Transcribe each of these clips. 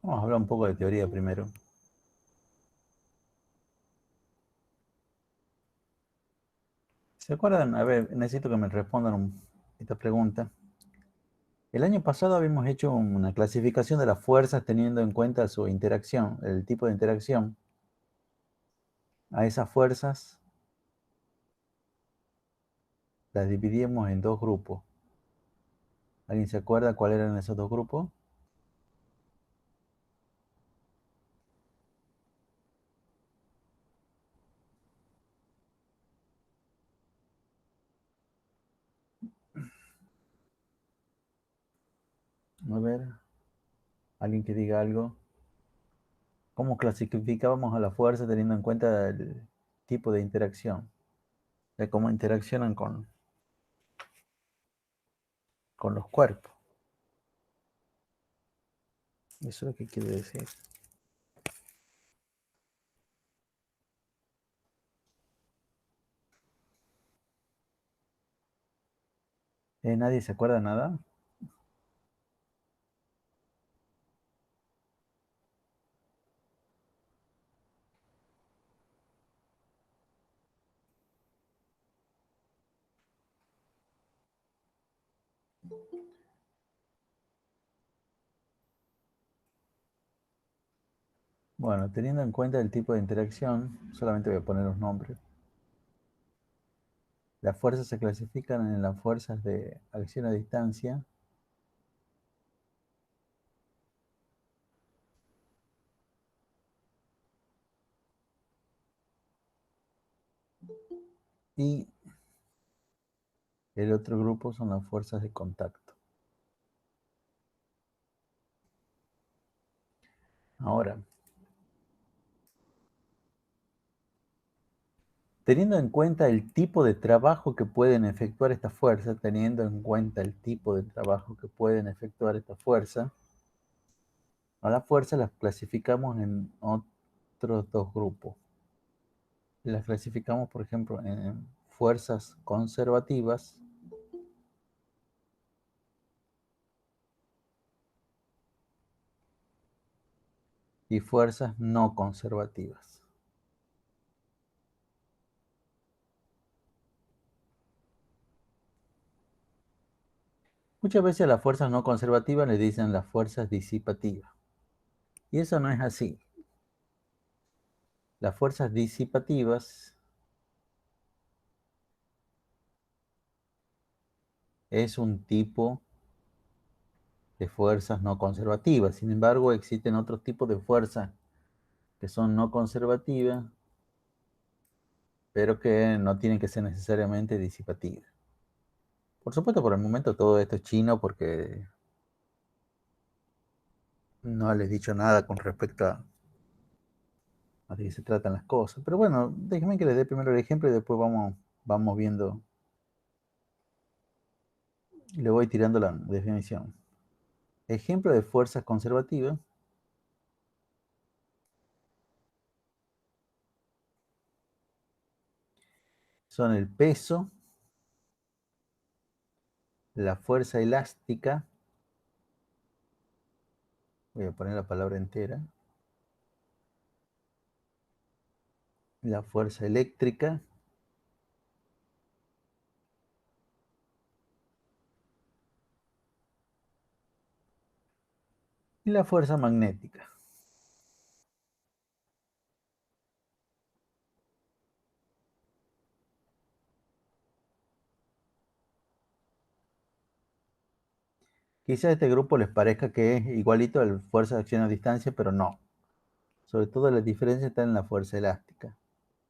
Vamos a hablar un poco de teoría primero. ¿Se acuerdan? A ver, necesito que me respondan esta pregunta. El año pasado habíamos hecho una clasificación de las fuerzas teniendo en cuenta su interacción, el tipo de interacción. A esas fuerzas las dividimos en dos grupos. ¿Alguien se acuerda cuáles eran esos dos grupos? A ver, alguien que diga algo. ¿Cómo clasificábamos a las fuerzas teniendo en cuenta el tipo de interacción? De cómo interaccionan con los cuerpos. Eso es lo que quiere decir. ¿Nadie se acuerda nada? Bueno, teniendo en cuenta el tipo de interacción, solamente voy a poner los nombres. Las fuerzas se clasifican en las fuerzas de acción a distancia y el otro grupo son las fuerzas de contacto. Ahora, teniendo en cuenta el tipo de trabajo que pueden efectuar estas fuerzas, teniendo en cuenta el tipo de trabajo que pueden efectuar estas fuerzas, a las fuerzas las clasificamos en otros dos grupos. Las clasificamos, por ejemplo, en fuerzas conservativas y fuerzas no conservativas. Muchas veces a las fuerzas no conservativas le dicen las fuerzas disipativas. Y eso no es así. Las fuerzas disipativas es un tipo de fuerzas no conservativas. Sin embargo, existen otros tipos de fuerzas que son no conservativas, pero que no tienen que ser necesariamente disipativas. Por supuesto, por el momento todo esto es chino porque no les he dicho nada con respecto a de qué se tratan las cosas. Pero bueno, déjenme que les dé primero el ejemplo y después vamos viendo. Le voy tirando la definición. Ejemplo de fuerzas conservativas son el peso, la fuerza elástica, voy a poner la palabra entera, la fuerza eléctrica y la fuerza magnética. Quizá este grupo les parezca que es igualito a la fuerza de acción a distancia, pero no. Sobre todo la diferencia está en la fuerza elástica.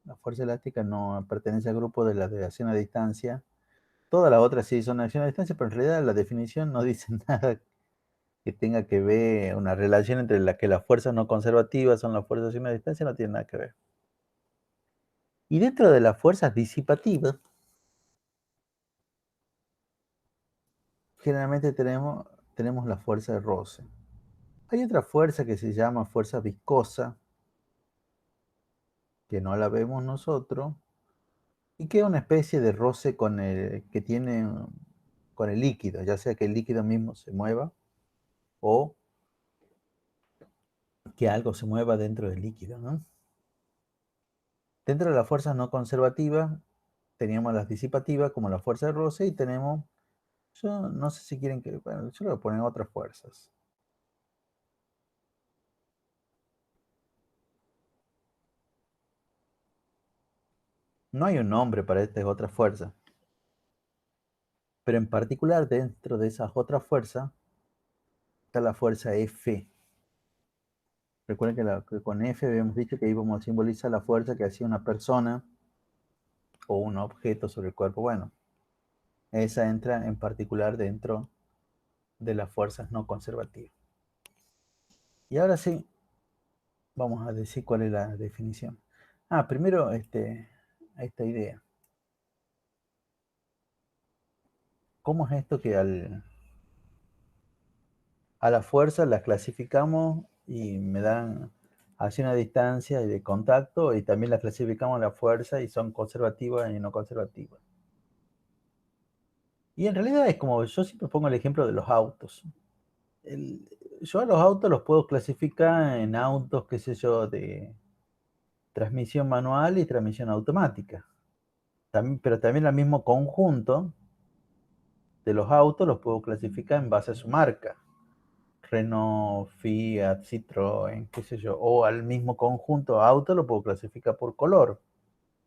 La fuerza elástica no pertenece al grupo de la de acción a distancia. Todas las otras sí son acción a distancia, pero en realidad la definición no dice nada que tenga que ver una relación entre la que las fuerzas no conservativas son las fuerzas de acción a distancia, no tiene nada que ver. Y dentro de las fuerzas disipativas, generalmente tenemos la fuerza de roce. Hay otra fuerza que se llama fuerza viscosa, que no la vemos nosotros, y que es una especie de roce con el que tiene. con el líquido, ya sea que el líquido mismo se mueva o que algo se mueva dentro del líquido, ¿no? Dentro de las fuerzas no conservativas teníamos las disipativas como la fuerza de roce y tenemos, yo no sé si quieren que, bueno, yo le voy a poner otras fuerzas. No hay un nombre para estas otras fuerzas, pero en particular dentro de esas otras fuerzas está la fuerza F. Recuerden que con F habíamos dicho que íbamos a simbolizar la fuerza que hacía una persona o un objeto sobre el cuerpo. Bueno, esa entra en particular dentro de las fuerzas no conservativas. Y ahora sí, vamos a decir cuál es la definición. Primero esta idea. ¿Cómo es esto que a la fuerza las clasificamos y me dan hacia una distancia de contacto y también las clasificamos a la fuerza y son conservativas y no conservativas? Y en realidad es como, yo siempre pongo el ejemplo de los autos. Yo a los autos los puedo clasificar en autos, qué sé yo, de transmisión manual y transmisión automática. Pero también el mismo conjunto de los autos los puedo clasificar en base a su marca. Renault, Fiat, Citroën, qué sé yo. O al mismo conjunto de autos lo puedo clasificar por color.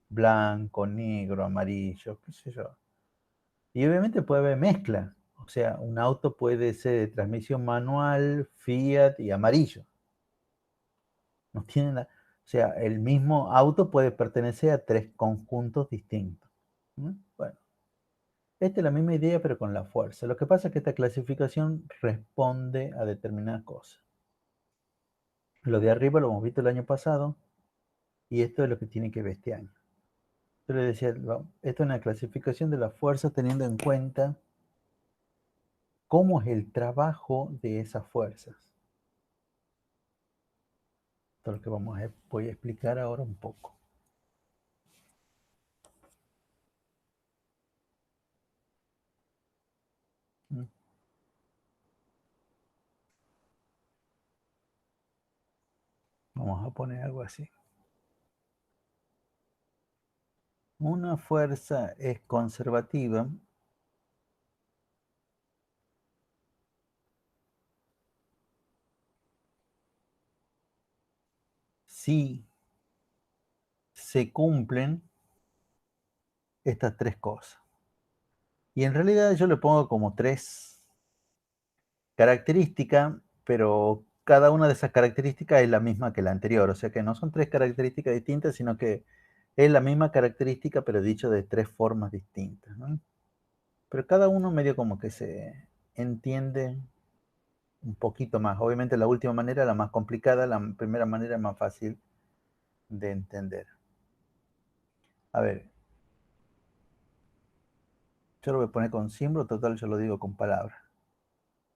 Blanco, negro, amarillo, qué sé yo. Y obviamente puede haber mezcla. O sea, un auto puede ser de transmisión manual, Fiat y amarillo. No tienen o sea, el mismo auto puede pertenecer a tres conjuntos distintos. ¿No? Bueno, esta es la misma idea, pero con la fuerza. Lo que pasa es que esta clasificación responde a determinadas cosas. Lo de arriba lo hemos visto el año pasado y esto es lo que tiene que ver este año. Yo le decía, esto es una clasificación de las fuerzas teniendo en cuenta cómo es el trabajo de esas fuerzas. Esto es lo que voy a explicar ahora un poco. ¿Mm? Vamos a poner algo así. Una fuerza es conservativa si se cumplen estas tres cosas. Y en realidad yo le pongo como tres características, pero cada una de esas características es la misma que la anterior. O sea que no son tres características distintas, sino que es la misma característica, pero dicho de tres formas distintas, ¿no? Pero cada uno medio como que se entiende un poquito más. Obviamente la última manera es la más complicada, la primera manera es más fácil de entender. A ver, yo lo voy a poner con símbolo, total yo lo digo con palabras.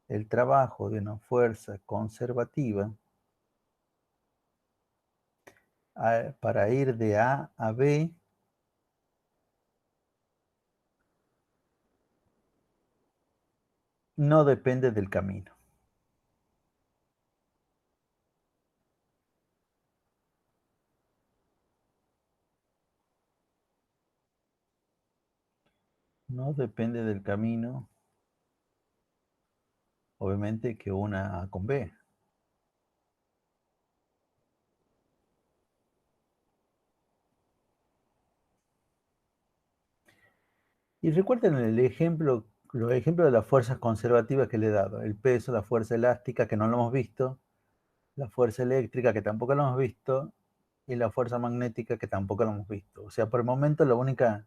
El trabajo de una fuerza conservativa para ir de A a B no depende del camino. No depende del camino, obviamente, que una A con B. Y recuerden el ejemplo, los ejemplos de las fuerzas conservativas que le he dado. El peso, la fuerza elástica, que no lo hemos visto, la fuerza eléctrica, que tampoco lo hemos visto, y la fuerza magnética, que tampoco lo hemos visto. O sea, por el momento la única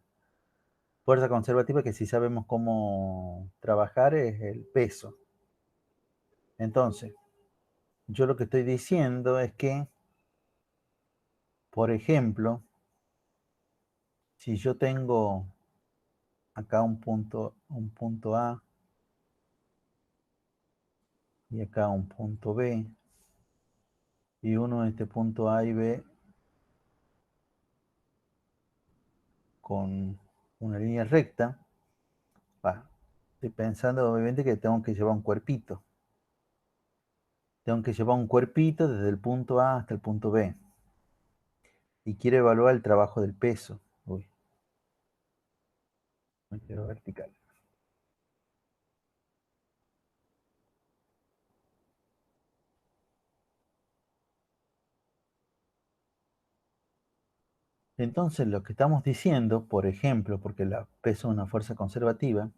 fuerza conservativa que sí sabemos cómo trabajar es el peso. Entonces, yo lo que estoy diciendo es que, por ejemplo, si yo tengo acá un punto A y acá un punto B, y uno de este punto A y B con una línea recta, va. Estoy pensando, obviamente, que tengo que llevar un cuerpito. Tengo que llevar un cuerpito desde el punto A hasta el punto B. Y quiero evaluar el trabajo del peso. Uy, me quedo vertical. Entonces, lo que estamos diciendo, por ejemplo, porque el peso es una fuerza conservativa,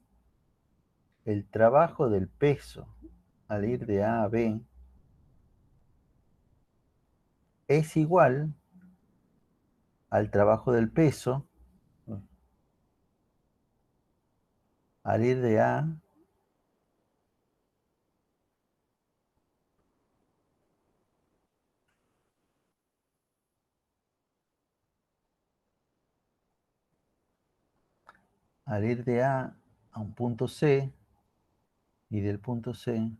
el trabajo del peso al ir de A a B es igual al trabajo del peso al ir de A al ir de A un punto C y del punto C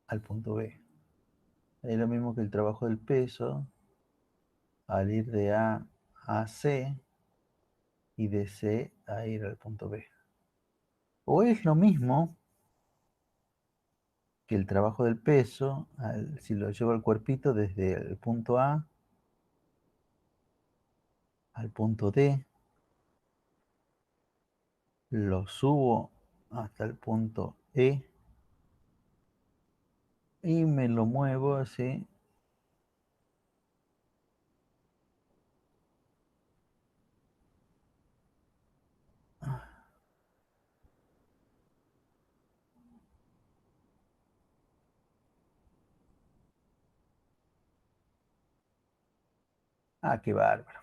al punto B. Es lo mismo que el trabajo del peso al ir de A a C y de C a ir al punto B. O es lo mismo que el trabajo del peso, si lo llevo al cuerpito desde el punto A al punto D, lo subo hasta el punto E y me lo muevo así. Ah, qué bárbaro.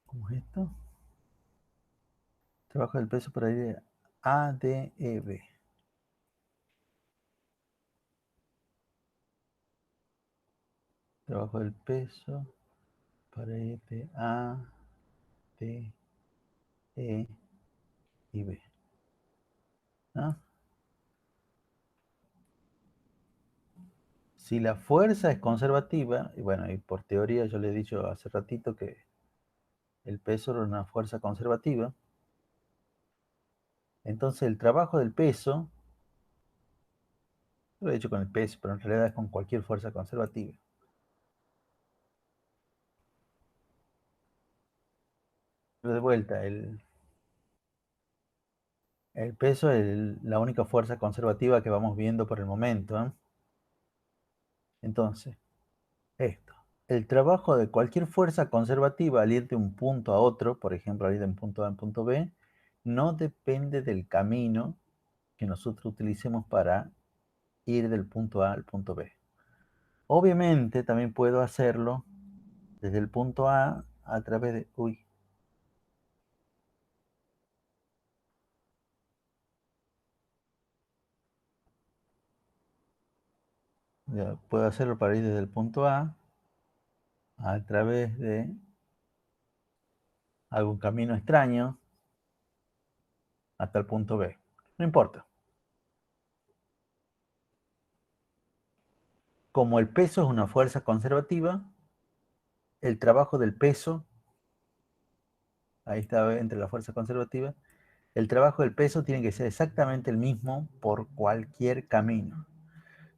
¿Cómo es esto? Trabajo del peso para ir de A, D, E, B. Trabajo del peso para ir de A, D, E y B. ¿No? Si la fuerza es conservativa, y bueno, y por teoría yo le he dicho hace ratito que el peso era una fuerza conservativa, entonces el trabajo del peso, lo he hecho con el peso, pero en realidad es con cualquier fuerza conservativa. Pero de vuelta, el peso es la única fuerza conservativa que vamos viendo por el momento, ¿eh? Entonces, esto. El trabajo de cualquier fuerza conservativa al ir de un punto a otro, por ejemplo, al ir de un punto A a un punto B, no depende del camino que nosotros utilicemos para ir del punto A al punto B. Obviamente también puedo hacerlo desde el punto a través de... Uy, ya, puedo hacerlo para ir desde el punto a través de algún camino extraño hasta el punto B. No importa. Como el peso es una fuerza conservativa, el trabajo del peso, ahí está entre la fuerza conservativa, el trabajo del peso tiene que ser exactamente el mismo por cualquier camino.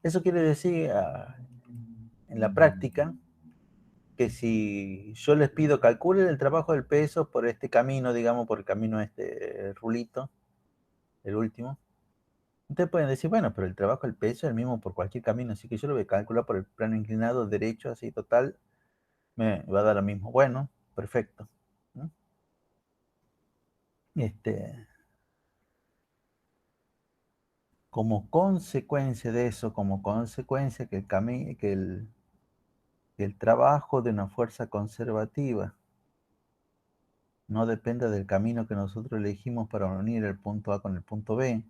Eso quiere decir, en la práctica, que si yo les pido calculen el trabajo del peso por este camino, digamos, por el camino este rulito, el último, ustedes pueden decir, bueno, pero el trabajo del peso es el mismo por cualquier camino, así que yo lo voy a calcular por el plano inclinado derecho, así total, me va a dar lo mismo. Bueno, perfecto. ¿No? Este, como consecuencia de eso, como consecuencia que el trabajo de una fuerza conservativa no dependa del camino que nosotros elegimos para unir el punto A con el punto B,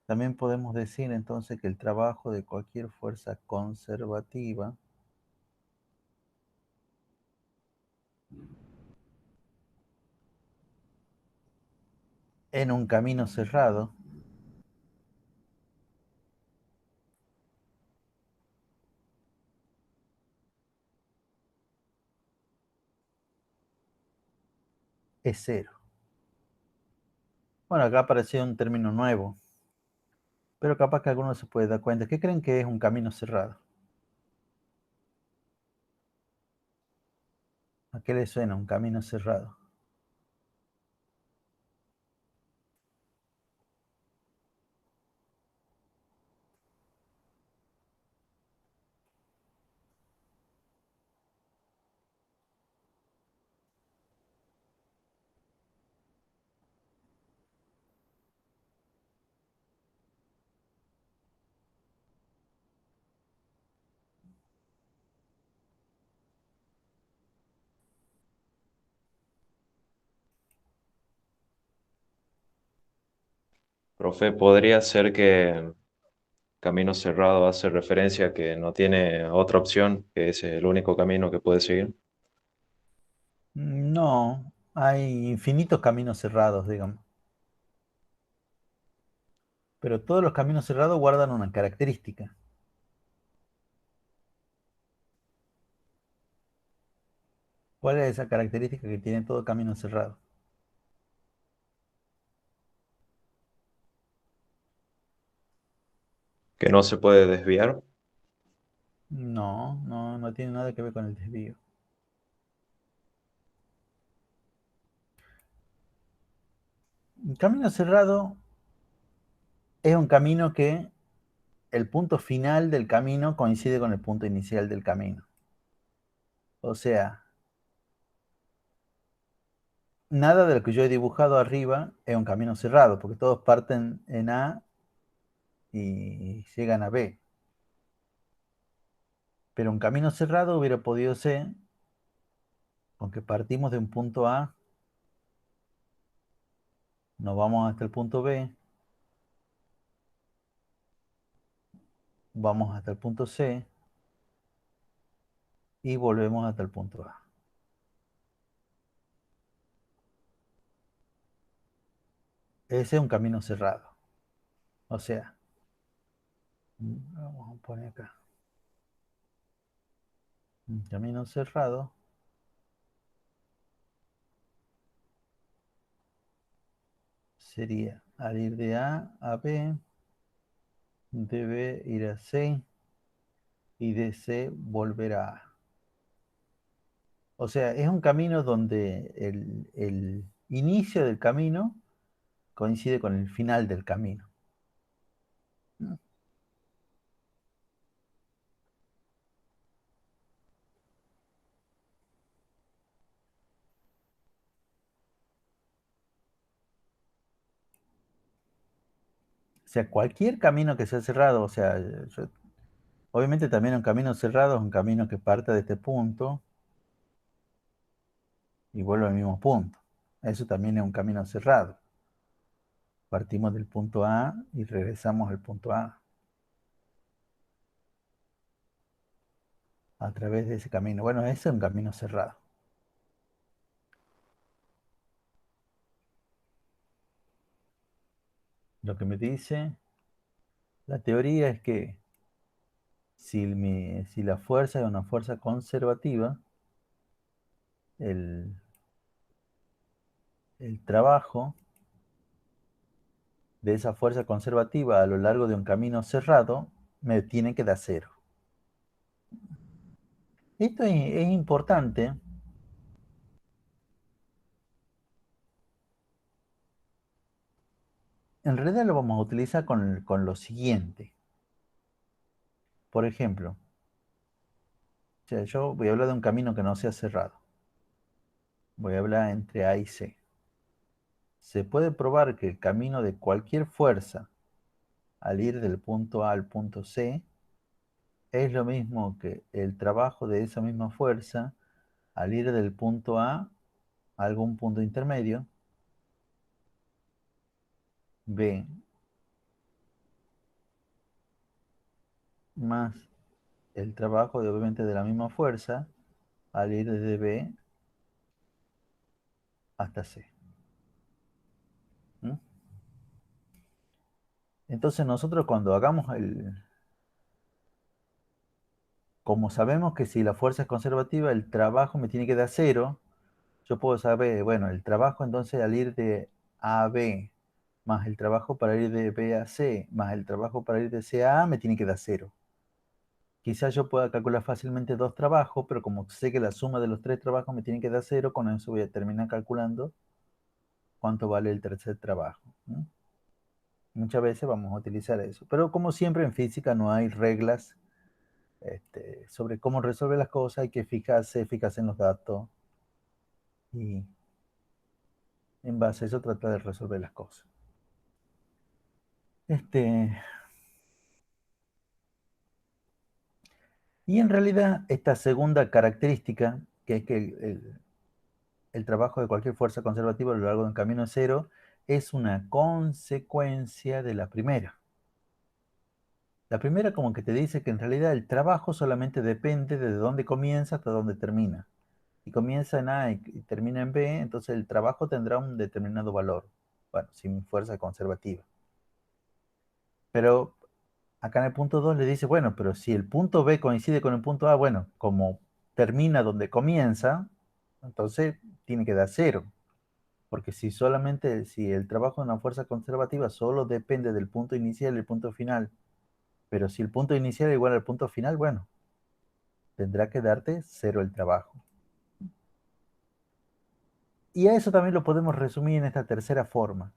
también podemos decir entonces que el trabajo de cualquier fuerza conservativa en un camino cerrado es cero. Bueno, acá apareció un término nuevo, pero capaz que alguno se puede dar cuenta. ¿Qué creen que es un camino cerrado? ¿A qué le suena un camino cerrado? Profe, ¿podría ser que camino cerrado hace referencia a que no tiene otra opción, que es el único camino que puede seguir? No, hay infinitos caminos cerrados, digamos. Pero todos los caminos cerrados guardan una característica. ¿Cuál es esa característica que tiene todo camino cerrado? Que no se puede desviar. No, no, no tiene nada que ver con el desvío. Un camino cerrado es un camino que el punto final del camino coincide con el punto inicial del camino. O sea, nada de lo que yo he dibujado arriba es un camino cerrado, porque todos parten en A y llegan a B. Pero un camino cerrado hubiera podido ser, aunque partimos de un punto A, nos vamos hasta el punto B, vamos hasta el punto C y volvemos hasta el punto A. Ese es un camino cerrado. O sea, vamos a poner acá. Un camino cerrado sería al ir de A a B, de B ir a C y de C volver a A. O sea, es un camino donde el inicio del camino coincide con el final del camino. ¿No? O sea, cualquier camino que sea cerrado, o sea, obviamente también un camino cerrado es un camino que parte de este punto y vuelve al mismo punto. Eso también es un camino cerrado. Partimos del punto A y regresamos al punto a través de ese camino. Bueno, ese es un camino cerrado. Lo que me dice la teoría es que si la fuerza es una fuerza conservativa, el, el trabajo de esa fuerza conservativa a lo largo de un camino cerrado me tiene que dar cero. Esto es importante. En realidad lo vamos a utilizar con lo siguiente. Por ejemplo, o sea, yo voy a hablar de un camino que no sea cerrado. Voy a hablar entre A y C. Se puede probar que el camino de cualquier fuerza al ir del punto A al punto C es lo mismo que el trabajo de esa misma fuerza al ir del punto A a algún punto intermedio, B, más el trabajo de obviamente de la misma fuerza al ir desde B hasta C. ¿Mm? Entonces nosotros cuando hagamos como sabemos que si la fuerza es conservativa, el trabajo me tiene que dar cero, yo puedo saber, bueno, el trabajo entonces al ir de A a B, más el trabajo para ir de B a C, más el trabajo para ir de C a A, me tiene que dar cero. Quizás yo pueda calcular fácilmente dos trabajos, pero como sé que la suma de los tres trabajos me tiene que dar cero, con eso voy a terminar calculando cuánto vale el tercer trabajo, ¿no? Muchas veces vamos a utilizar eso. Pero como siempre en física no hay reglas sobre cómo resolver las cosas, hay que fijarse en los datos y en base a eso tratar de resolver las cosas. Este, y en realidad esta segunda característica, que es que el trabajo de cualquier fuerza conservativa a lo largo de un camino cero, es una consecuencia de la primera. La primera como que te dice que en realidad el trabajo solamente depende de dónde comienza hasta dónde termina. Si comienza en A y termina en B, entonces el trabajo tendrá un determinado valor. Bueno, sin fuerza conservativa. Pero acá en el punto 2 le dice, bueno, pero si el punto B coincide con el punto A, bueno, como termina donde comienza, entonces tiene que dar cero. Porque si el trabajo de una fuerza conservativa solo depende del punto inicial y el punto final, pero si el punto inicial es igual al punto final, bueno, tendrá que darte cero el trabajo. Y a eso también lo podemos resumir en esta tercera forma,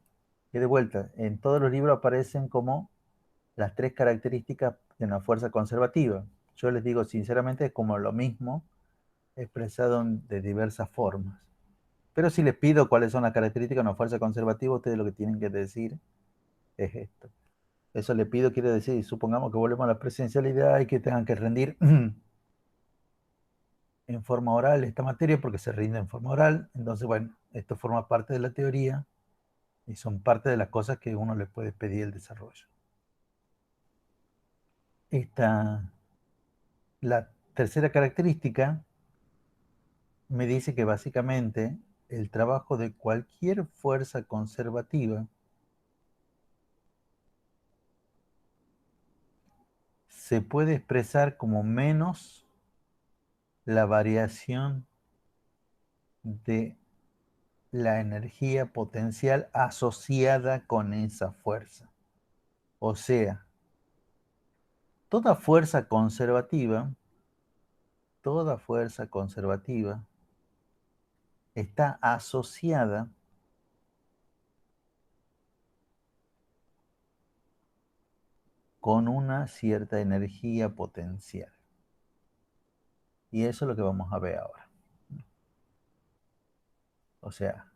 que de vuelta, en todos los libros aparecen como las tres características de una fuerza conservativa. Yo les digo sinceramente es como lo mismo expresado de diversas formas. Pero si les pido cuáles son las características de una fuerza conservativa, ustedes lo que tienen que decir es esto. Eso le pido quiere decir, supongamos que volvemos a la presencialidad y que tengan que rendir en forma oral esta materia porque se rinde en forma oral. Entonces, bueno, esto forma parte de la teoría y son parte de las cosas que uno le puede pedir el desarrollo. La tercera característica me dice que básicamente el trabajo de cualquier fuerza conservativa se puede expresar como menos la variación de la energía potencial asociada con esa fuerza. O sea, toda fuerza conservativa, toda fuerza conservativa está asociada con una cierta energía potencial. Y eso es lo que vamos a ver ahora. O sea,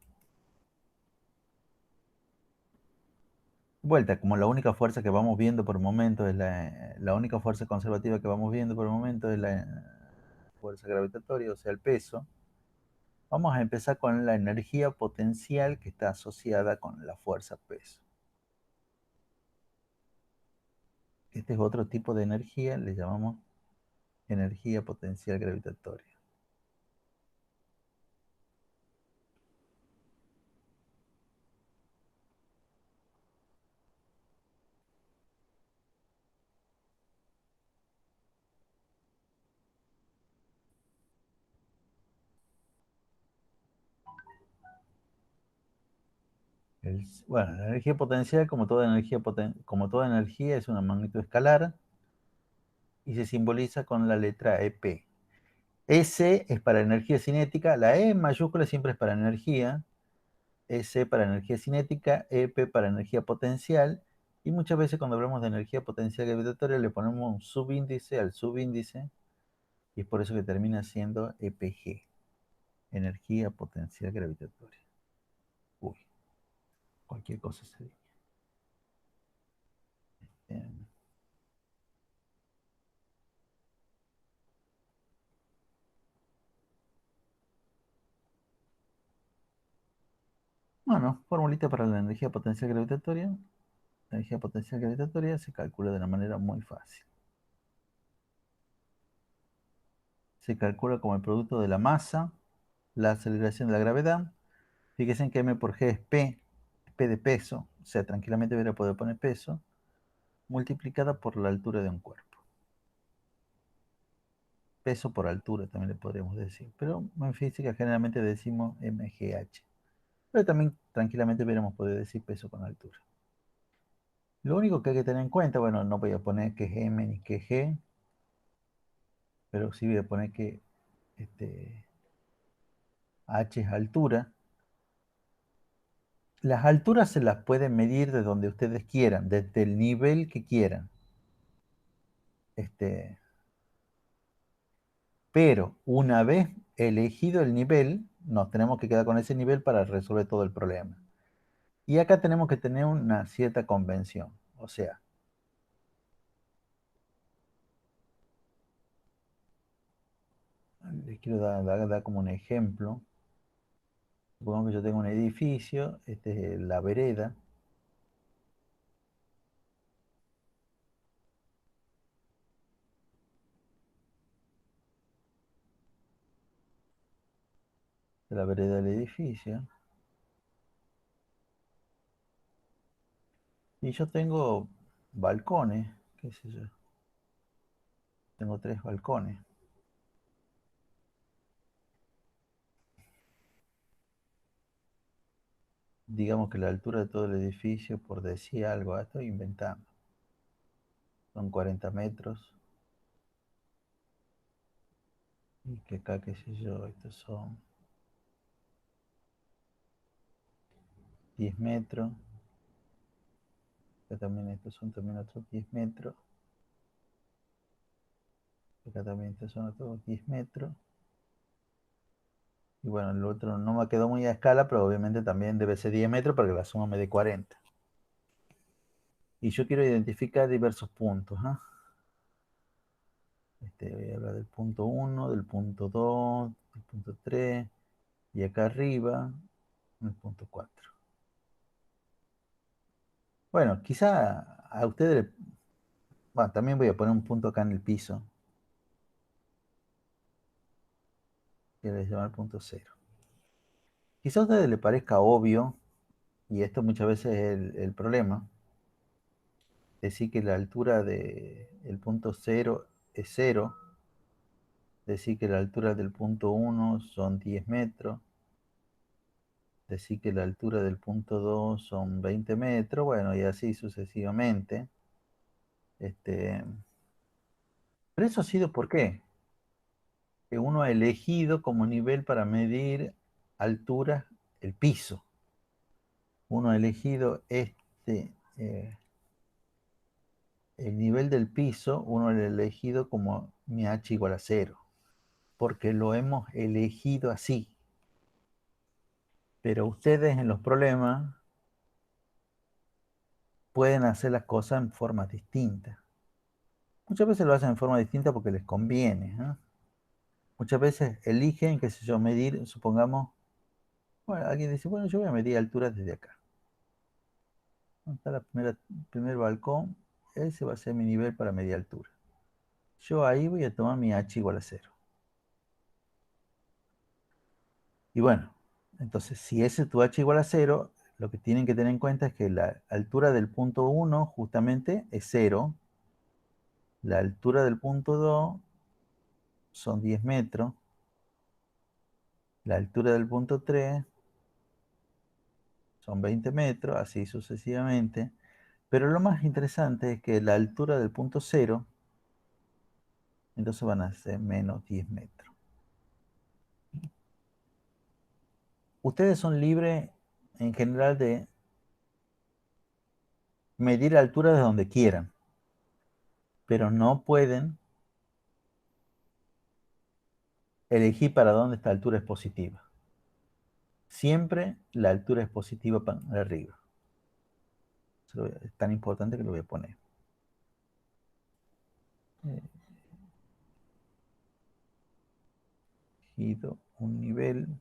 vuelta, como la única fuerza que vamos viendo por el momento es la única fuerza conservativa que vamos viendo por el momento es la fuerza gravitatoria, o sea, el peso. Vamos a empezar con la energía potencial que está asociada con la fuerza peso. Este es otro tipo de energía, le llamamos energía potencial gravitatoria. Bueno, la energía potencial, como toda energía, es una magnitud escalar y se simboliza con la letra EP. S es para energía cinética, la E en mayúscula siempre es para energía, S para energía cinética, EP para energía potencial, y muchas veces cuando hablamos de energía potencial gravitatoria le ponemos un subíndice al subíndice, y es por eso que termina siendo EPG, energía potencial gravitatoria. Uy, cualquier cosa sería. Bien. Bueno, formulita para la energía potencial gravitatoria. La energía potencial gravitatoria se calcula de una manera muy fácil. Se calcula como el producto de la masa, la aceleración de la gravedad. Fíjense en que m por g es p de peso, o sea, tranquilamente hubiera podido poner peso, multiplicada por la altura de un cuerpo. peso por altura también le podríamos decir, pero en física generalmente decimos mgh. Pero también tranquilamente hubiéramos podido decir peso con altura. Lo único que hay que tener en cuenta, bueno, no voy a poner que es m ni que es g, pero sí voy a poner que h es altura. Las alturas se las pueden medir de donde ustedes quieran, desde el nivel que quieran. Pero una vez elegido el nivel, nos tenemos que quedar con ese nivel para resolver todo el problema. Y acá tenemos que tener una cierta convención. O sea, les quiero dar como un ejemplo. Supongamos que yo tengo un edificio, este es la vereda. La vereda del edificio. Y yo tengo balcones, qué sé yo. Tengo 3 balcones. Digamos que la altura de todo el edificio, por decir algo, estoy inventando, son 40 metros. Y que acá, qué sé yo, estos son 10 metros. Acá también estos son también otros 10 metros. Acá también estos son otros 10 metros. Y bueno, el otro no me quedó muy a escala, pero obviamente también debe ser 10 metros para que la suma me dé 40. Y yo quiero identificar diversos puntos, ¿ah? Voy a hablar del punto 1, del punto 2, del punto 3, y acá arriba, el punto 4. Bueno, quizá a ustedes, bueno, también voy a poner un punto acá en el piso, que les llama el punto 0. Quizá a ustedes les parezca obvio, y esto muchas veces es el problema, decir que la altura del punto 0 es 0, decir que la altura del punto 1 son 10 metros, decir que la altura del punto 2 son 20 metros, bueno, y así sucesivamente. Pero eso ha sido ¿por qué? Que uno ha elegido como nivel para medir altura el piso. Uno ha elegido el nivel del piso, uno lo ha elegido como mi h igual a 0, porque lo hemos elegido así. Pero ustedes en los problemas pueden hacer las cosas en forma distinta. Muchas veces lo hacen en forma distinta porque les conviene, ¿eh? Muchas veces eligen, qué sé yo, medir, supongamos, bueno, alguien dice, bueno, yo voy a medir alturas desde acá. ¿Dónde está el primer balcón? Ese va a ser mi nivel para medir altura. Yo ahí voy a tomar mi h igual a 0. Y bueno, entonces si ese es tu h igual a 0, lo que tienen que tener en cuenta es que la altura del punto 1 justamente es 0. La altura del punto 2 son 10 metros. La altura del punto 3 son 20 metros, así sucesivamente. Pero lo más interesante es que la altura del punto 0, entonces van a ser menos 10 metros. Ustedes son libres en general de medir altura de donde quieran, pero no pueden elegir para dónde esta altura es positiva. Siempre la altura es positiva para arriba. Es tan importante que lo voy a poner. Elegido un nivel,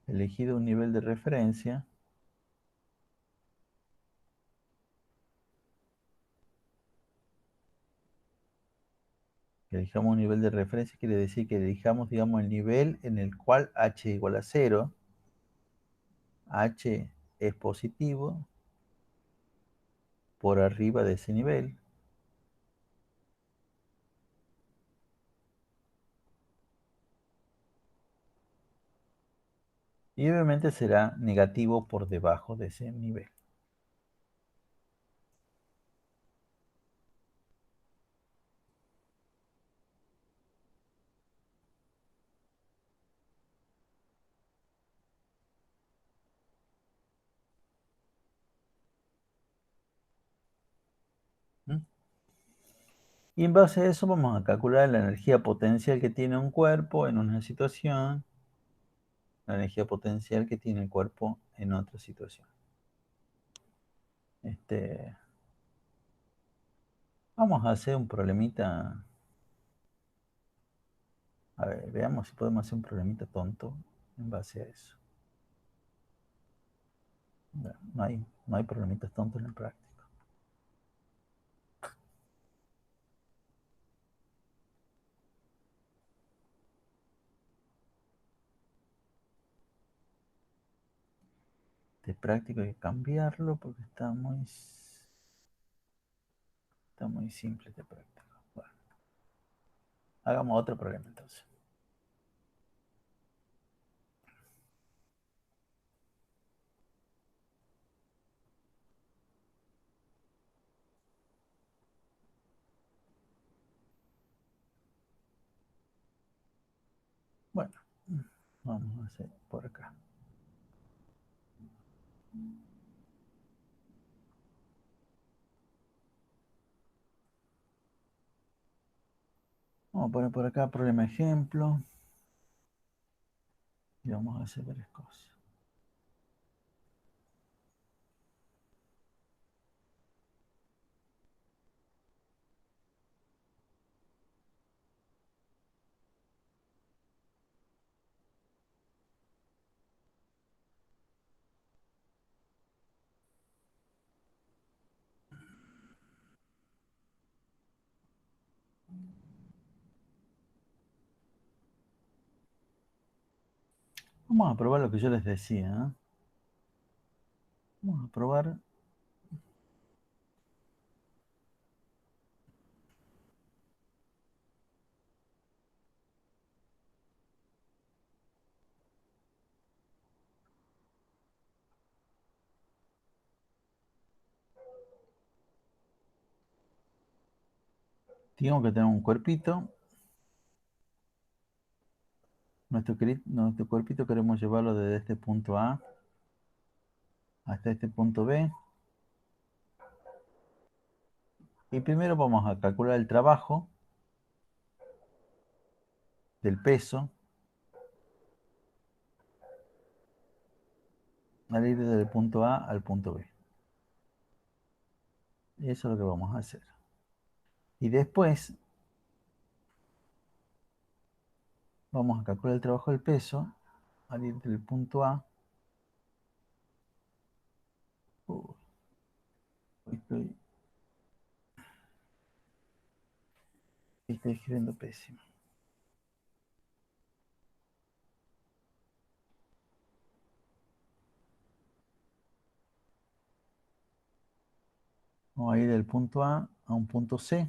elegido un nivel de referencia. Que elijamos un nivel de referencia quiere decir que elijamos, digamos, el nivel en el cual h igual a 0, h es positivo, por arriba de ese nivel. Y obviamente será negativo por debajo de ese nivel. ¿Mm? Y en base a eso vamos a calcular la energía potencial que tiene un cuerpo en una situación, la energía potencial que tiene el cuerpo en otra situación. Este, vamos a hacer un problemita. A ver, veamos si podemos hacer un problemita tonto en base a eso. No hay problemitas tontos en el práctico. De práctico hay que cambiarlo porque está muy simple de práctico. Bueno, hagamos otro problema entonces. Bueno, vamos a hacer por acá. Vamos a poner por acá problema ejemplo. Y vamos a hacer varias cosas. Vamos a probar lo que yo les decía. ¿Eh? Vamos a probar. Tengo que tener un cuerpito. Nuestro cuerpito queremos llevarlo desde este punto A hasta este punto B. Y primero vamos a calcular el trabajo del peso al ir desde el punto A al punto B. Eso es lo que vamos a hacer. Y después vamos a calcular el trabajo del peso al ir del punto A. Uy, estoy, estoy escribiendo pésimo. Vamos a ir del punto A un punto C.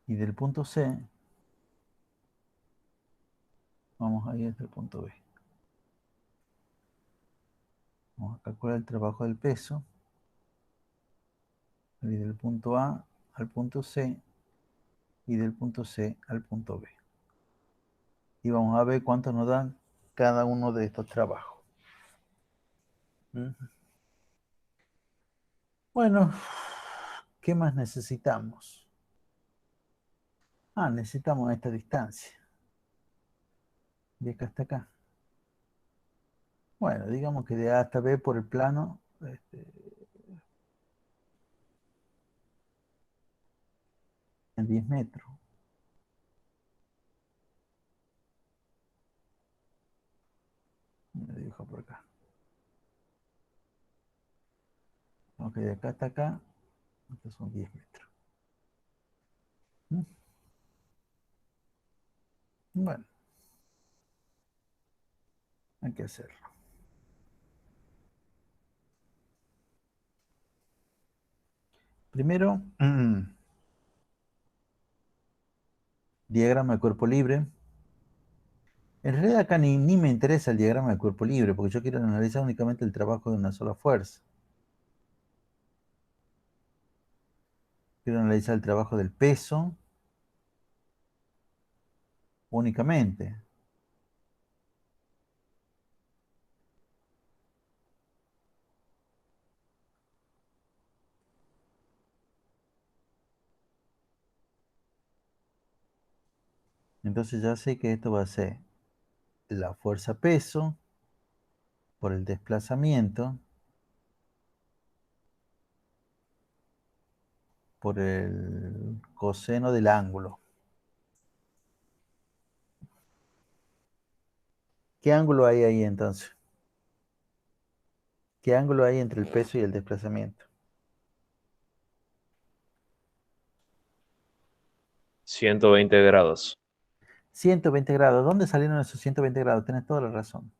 Y del punto C vamos a ir hasta el punto B. Vamos a calcular el trabajo del peso al ir del punto A al punto C y del punto C al punto B. Y vamos a ver cuánto nos dan cada uno de estos trabajos. ¿Mm? Bueno, ¿qué más necesitamos? Necesitamos esta distancia, de acá hasta acá. Bueno, digamos que de A hasta B por el plano, en 10 metros. Me dibujo por acá. Ok, de acá hasta acá, estos son 10 metros. ¿Mm? Bueno, hay que hacerlo. Primero, diagrama de cuerpo libre. En realidad acá ni me interesa el diagrama del cuerpo libre, porque yo quiero analizar únicamente el trabajo de una sola fuerza. Quiero analizar el trabajo del peso únicamente. Entonces ya sé que esto va a ser la fuerza peso por el desplazamiento por el coseno del ángulo. ¿Qué ángulo hay ahí entonces? ¿Qué ángulo hay entre el peso y el desplazamiento? 120 grados. 120 grados. ¿Dónde salieron esos 120 grados? Tienes toda la razón.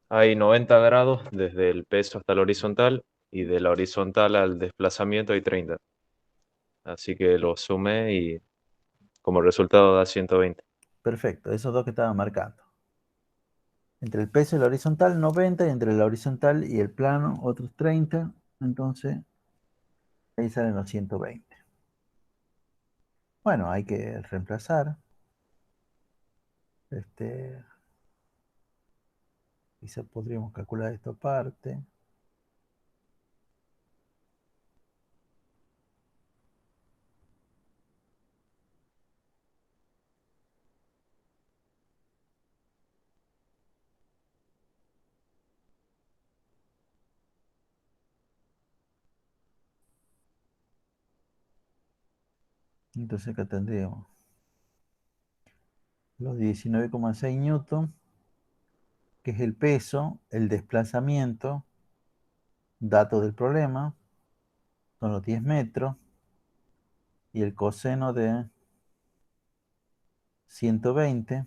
Hay 90 grados desde el peso hasta la horizontal y de la horizontal al desplazamiento hay 30. Así que lo sumé y como resultado da 120. Perfecto, esos dos que estaban marcando. Entre el peso y la horizontal, 90, y entre la horizontal y el plano, otros 30. Entonces, ahí salen los 120. Bueno, hay que reemplazar. Este, quizá podríamos calcular esto aparte. Entonces acá tendríamos los 19,6 newton, que es el peso, el desplazamiento, dato del problema, son los 10 metros, y el coseno de 120.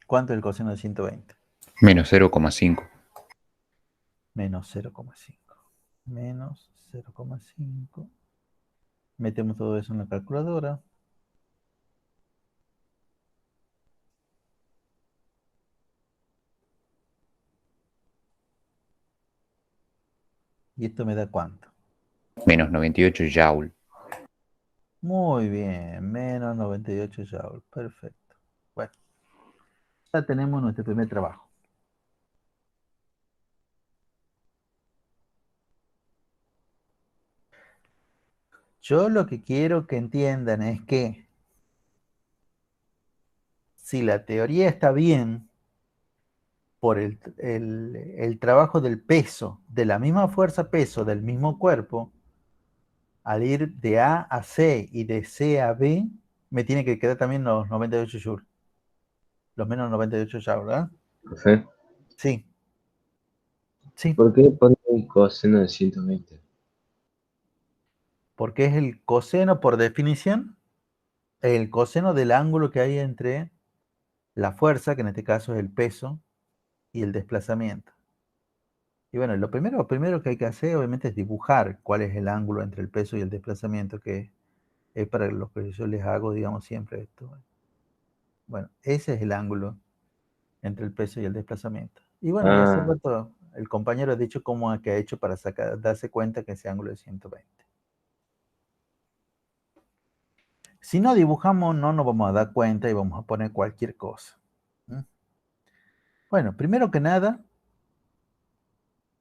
¿Cuánto es el coseno de 120? Menos 0,5. Menos 0,5. Menos 0,5. Metemos todo eso en la calculadora. ¿Y esto me da cuánto? Menos 98 joule. Muy bien, menos 98 joules. Perfecto. Bueno, ya tenemos nuestro primer trabajo. Yo lo que quiero que entiendan es que si la teoría está bien, por el trabajo del peso, de la misma fuerza peso del mismo cuerpo, al ir de A a C y de C a B, me tiene que quedar también los 98 joules, los menos 98 joules, ¿verdad? Profe, Sí, sí, ¿por qué pone el coseno de 120? porque es el coseno, por definición, el coseno del ángulo que hay entre la fuerza, que en este caso es el peso, y el desplazamiento. Y bueno, lo primero que hay que hacer, obviamente, es dibujar cuál es el ángulo entre el peso y el desplazamiento, que es para lo que yo les hago, digamos, siempre esto. Bueno, ese es el ángulo entre el peso y el desplazamiento. Y bueno, y hace Ah, rato el compañero ha dicho cómo que ha hecho para darse cuenta que ese ángulo es 120. Si no dibujamos, no nos vamos a dar cuenta y vamos a poner cualquier cosa. ¿Mm? Bueno, primero que nada,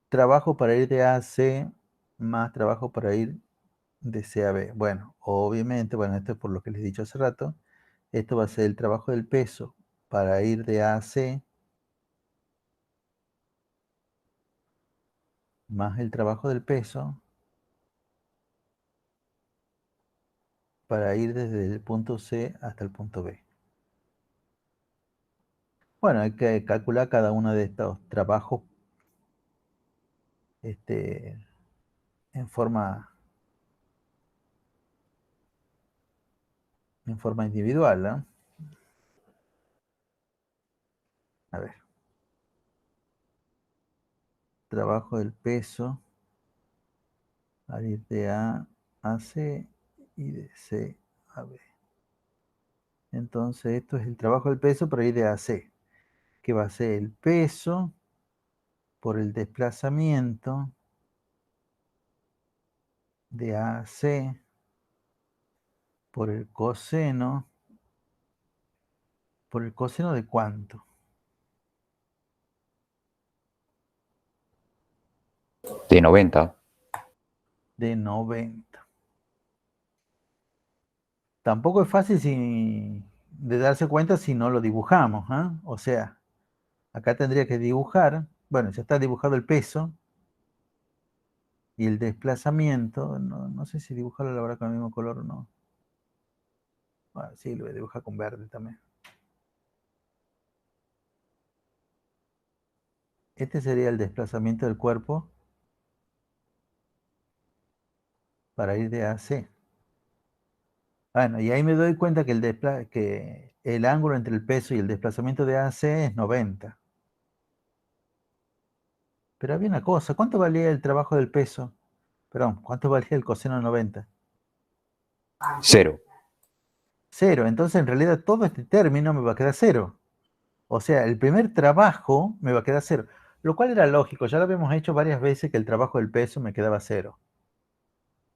trabajo para ir de A a C más trabajo para ir de C a B. Bueno, obviamente, bueno, esto es por lo que les he dicho hace rato. Esto va a ser el trabajo del peso para ir de A a C más el trabajo del peso para ir desde el punto C hasta el punto B. Bueno, hay que calcular cada uno de estos trabajos este, en forma, en forma individual, ¿no? A ver, trabajo del peso al ir de A AC y de C a B. Entonces esto es el trabajo del peso por ir de AC, que va a ser el peso por el desplazamiento de AC por el coseno. ¿Por el coseno de cuánto? De 90. De 90. Tampoco es fácil de darse cuenta si no lo dibujamos, ¿ah? O sea, acá tendría que dibujar, bueno, ya está dibujado el peso y el desplazamiento. No sé si dibujarlo la verdad con el mismo color o no. Bueno, sí, lo voy a dibujar con verde también. Este sería el desplazamiento del cuerpo para ir de A a C. Bueno, y ahí me doy cuenta que el ángulo entre el peso y el desplazamiento de A a C es 90. Pero había una cosa, ¿cuánto valía el trabajo del peso? Perdón, ¿cuánto valía el coseno de 90? 0. 0. Entonces, en realidad, todo este término me va a quedar 0. O sea, el primer trabajo me va a quedar 0. Lo cual era lógico, ya lo habíamos hecho varias veces que el trabajo del peso me quedaba 0.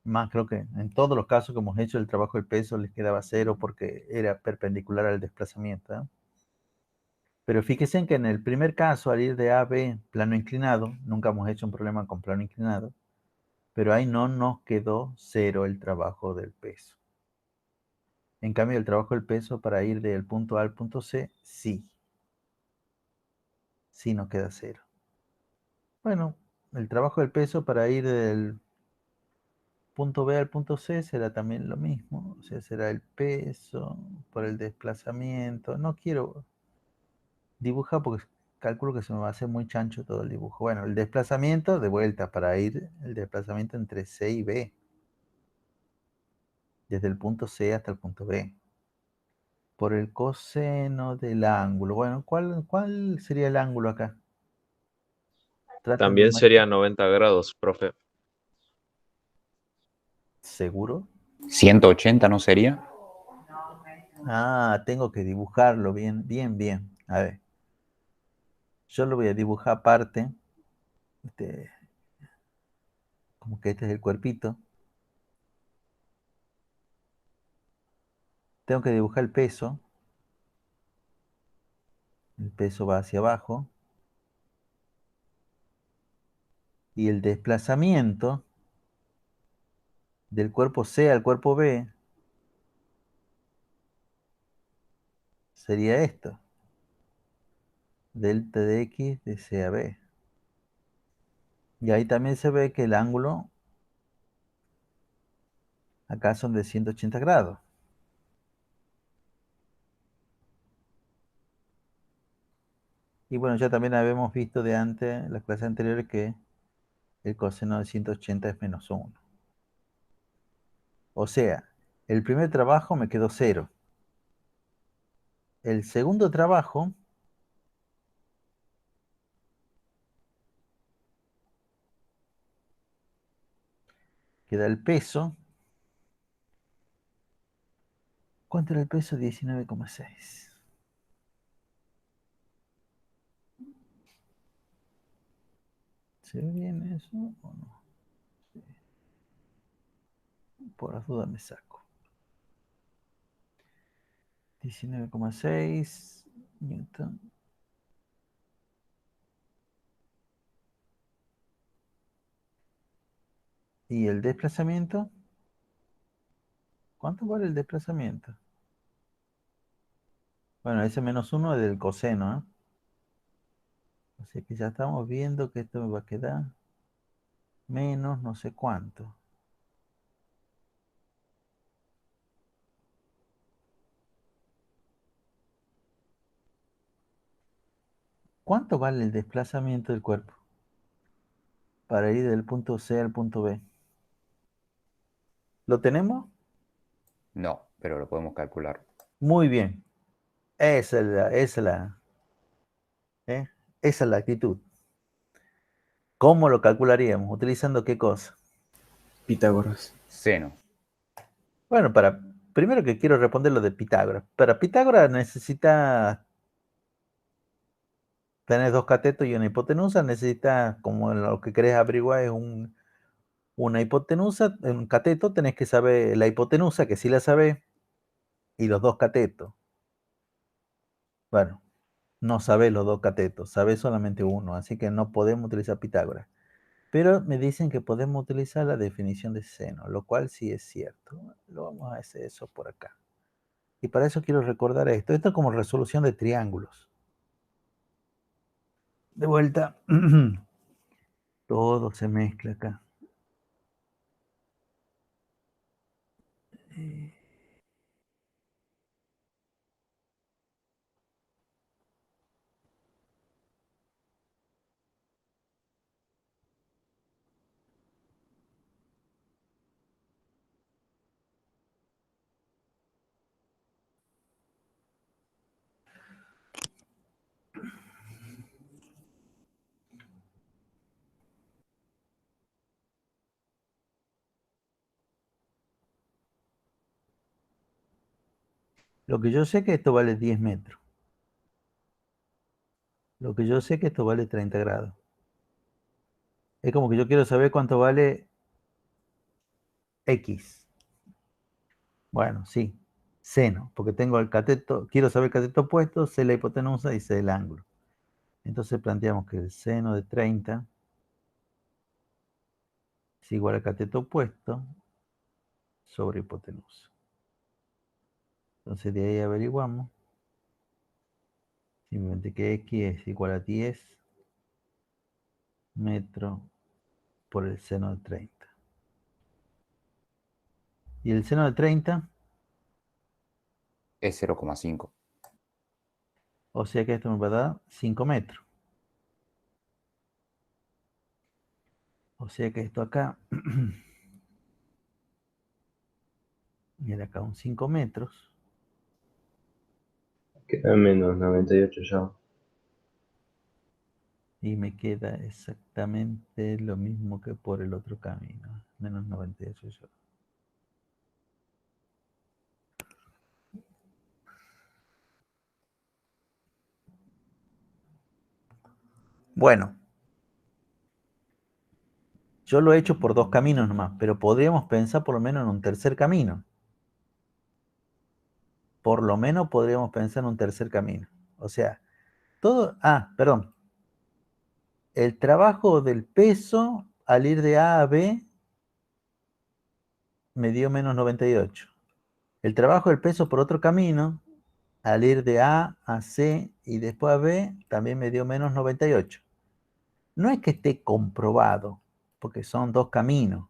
Más creo que en todos los casos que hemos hecho el trabajo del peso les quedaba 0 porque era perpendicular al desplazamiento, ¿eh? Pero fíjense en que en el primer caso, al ir de A a B, plano inclinado, nunca hemos hecho un problema con plano inclinado, pero ahí no nos quedó 0 el trabajo del peso. En cambio, el trabajo del peso para ir del punto A al punto C, sí. Sí nos queda 0. Bueno, el trabajo del peso para ir del punto B al punto C será también lo mismo. O sea, será el peso por el desplazamiento. No quiero dibujar porque calculo que se me va a hacer muy chancho todo el dibujo. Bueno, el desplazamiento de vuelta para ir el desplazamiento entre C y B. Desde el punto C hasta el punto B. Por el coseno del ángulo. Bueno, ¿cuál sería el ángulo acá? Traten de También sería 90 grados, profe. ¿Seguro? 180 ¿no sería? Ah, tengo que dibujarlo bien, bien, bien. A ver, yo lo voy a dibujar aparte. Este, como que este es el cuerpito. Tengo que dibujar el peso. El peso va hacia abajo. Y el desplazamiento del cuerpo C al cuerpo B sería esto. Delta de X de C a B. Y ahí también se ve que el ángulo acá son de 180 grados. Y bueno, ya también habíamos visto de antes, en las clases anteriores, que el coseno de 180 es menos 1. O sea, el primer trabajo me quedó 0. El segundo trabajo queda el peso. ¿Cuánto era el peso? 19,6. ¿Se ve bien eso o no? Sí. Por las dudas me saco. 19,6 newton. ¿Y el desplazamiento? ¿Cuánto vale el desplazamiento? Bueno, ese menos 1 es del coseno, ¿eh? O sea que ya estamos viendo que esto me va a quedar menos no sé cuánto. ¿Cuánto vale el desplazamiento del cuerpo para ir del punto C al punto B? ¿Lo tenemos? No, pero lo podemos calcular. Muy bien. ¿Eh? Esa es la actitud. ¿Cómo lo calcularíamos? ¿Utilizando qué cosa? Pitágoras. Seno. Bueno, primero que quiero responder lo de Pitágoras. Para Pitágoras necesita tener dos catetos y una hipotenusa. Necesita, como lo que querés averiguar es una hipotenusa, un cateto, tenés que saber la hipotenusa, que sí la sabés, y los dos catetos. Bueno, no sabés los dos catetos, sabés solamente uno, así que no podemos utilizar Pitágoras. Pero me dicen que podemos utilizar la definición de seno, lo cual sí es cierto. Lo vamos a hacer eso por acá. Y para eso quiero recordar esto. Esto es como resolución de triángulos. De vuelta, todo se mezcla acá. Lo que yo sé que esto vale 10 metros. Lo que yo sé que esto vale 30 grados. Es como que yo quiero saber cuánto vale X. Bueno, sí, seno, porque tengo el cateto, quiero saber el cateto opuesto, sé la hipotenusa y sé el ángulo. Entonces planteamos que el seno de 30 es igual al cateto opuesto sobre hipotenusa. Entonces de ahí averiguamos simplemente que X es igual a 10 metros por el seno de 30. Y el seno de 30, Es 0,5. o sea que esto me va a dar 5 metros. O sea que esto acá, mira acá un 5 metros. Queda menos 98 ya. Y me queda exactamente lo mismo que por el otro camino. Menos 98 yo. Bueno, yo lo he hecho por dos caminos nomás, pero podríamos pensar por lo menos en un tercer camino. Por lo menos podríamos pensar en un tercer camino. O sea, todo... Ah, perdón. El trabajo del peso al ir de A a B me dio menos 98. El trabajo del peso por otro camino, al ir de A a C y después a B, también me dio menos 98. No es que esté comprobado, porque son dos caminos.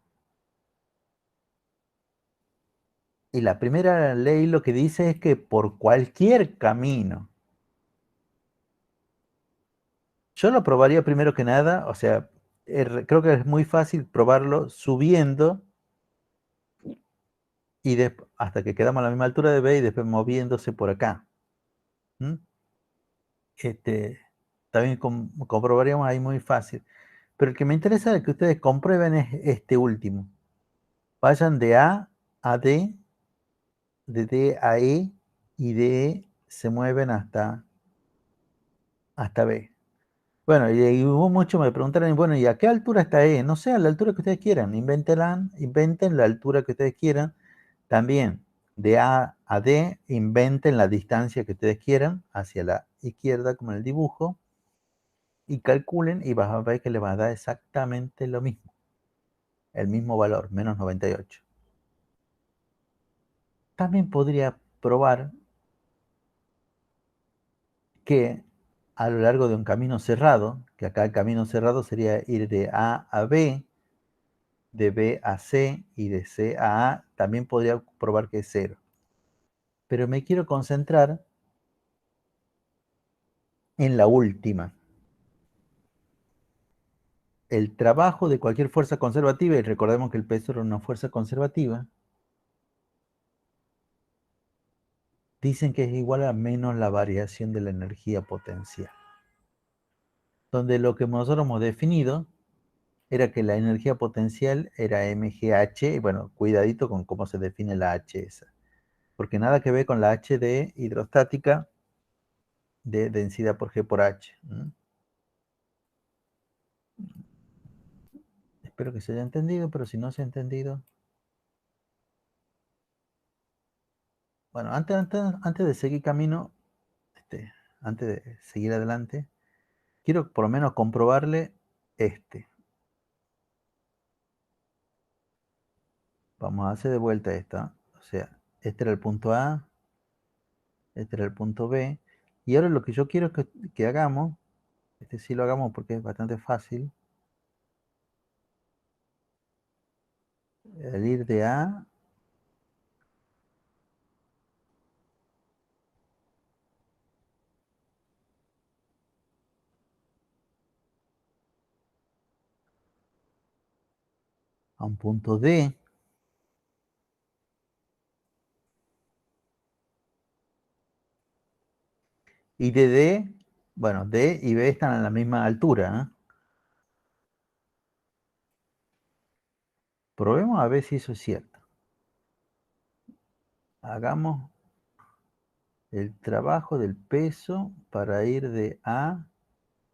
Y la primera ley lo que dice es que por cualquier camino. Yo lo probaría primero que nada, o sea, creo que es muy fácil probarlo subiendo y hasta que quedamos a la misma altura de B y después moviéndose por acá. ¿Mm? También comprobaríamos ahí muy fácil. Pero el que me interesa es que ustedes comprueben es este último. Vayan de A a D, de D a E, y de E se mueven hasta B. Bueno, y hubo muchos me preguntaron, bueno, ¿y a qué altura está E? No sé, a la altura que ustedes quieran. Inventen la altura que ustedes quieran. También, de A a D, inventen la distancia que ustedes quieran hacia la izquierda, como en el dibujo, y calculen y vas a ver que le va a dar exactamente lo mismo. El mismo valor, menos 98. También podría probar que a lo largo de un camino cerrado, que acá el camino cerrado sería ir de A a B, de B a C y de C a A, también podría probar que es 0. Pero me quiero concentrar en la última. El trabajo de cualquier fuerza conservativa, y recordemos que el peso era una fuerza conservativa, dicen que es igual a menos la variación de la energía potencial. Donde lo que nosotros hemos definido era que la energía potencial era mgh, y bueno, cuidadito con cómo se define la h esa, porque nada que ver con la h de hidrostática de densidad por G por H. Espero que se haya entendido, pero si no se ha entendido... Bueno, antes de seguir camino, antes de seguir adelante, quiero por lo menos comprobarle este. Vamos a hacer de vuelta esta. O sea, este era el punto A, este era el punto B. Y ahora lo que yo quiero que hagamos, este sí lo hagamos porque es bastante fácil. El ir de A a un punto D. Y de D, bueno, D y B están a la misma altura. Probemos a ver si eso es cierto. Hagamos el trabajo del peso para ir de A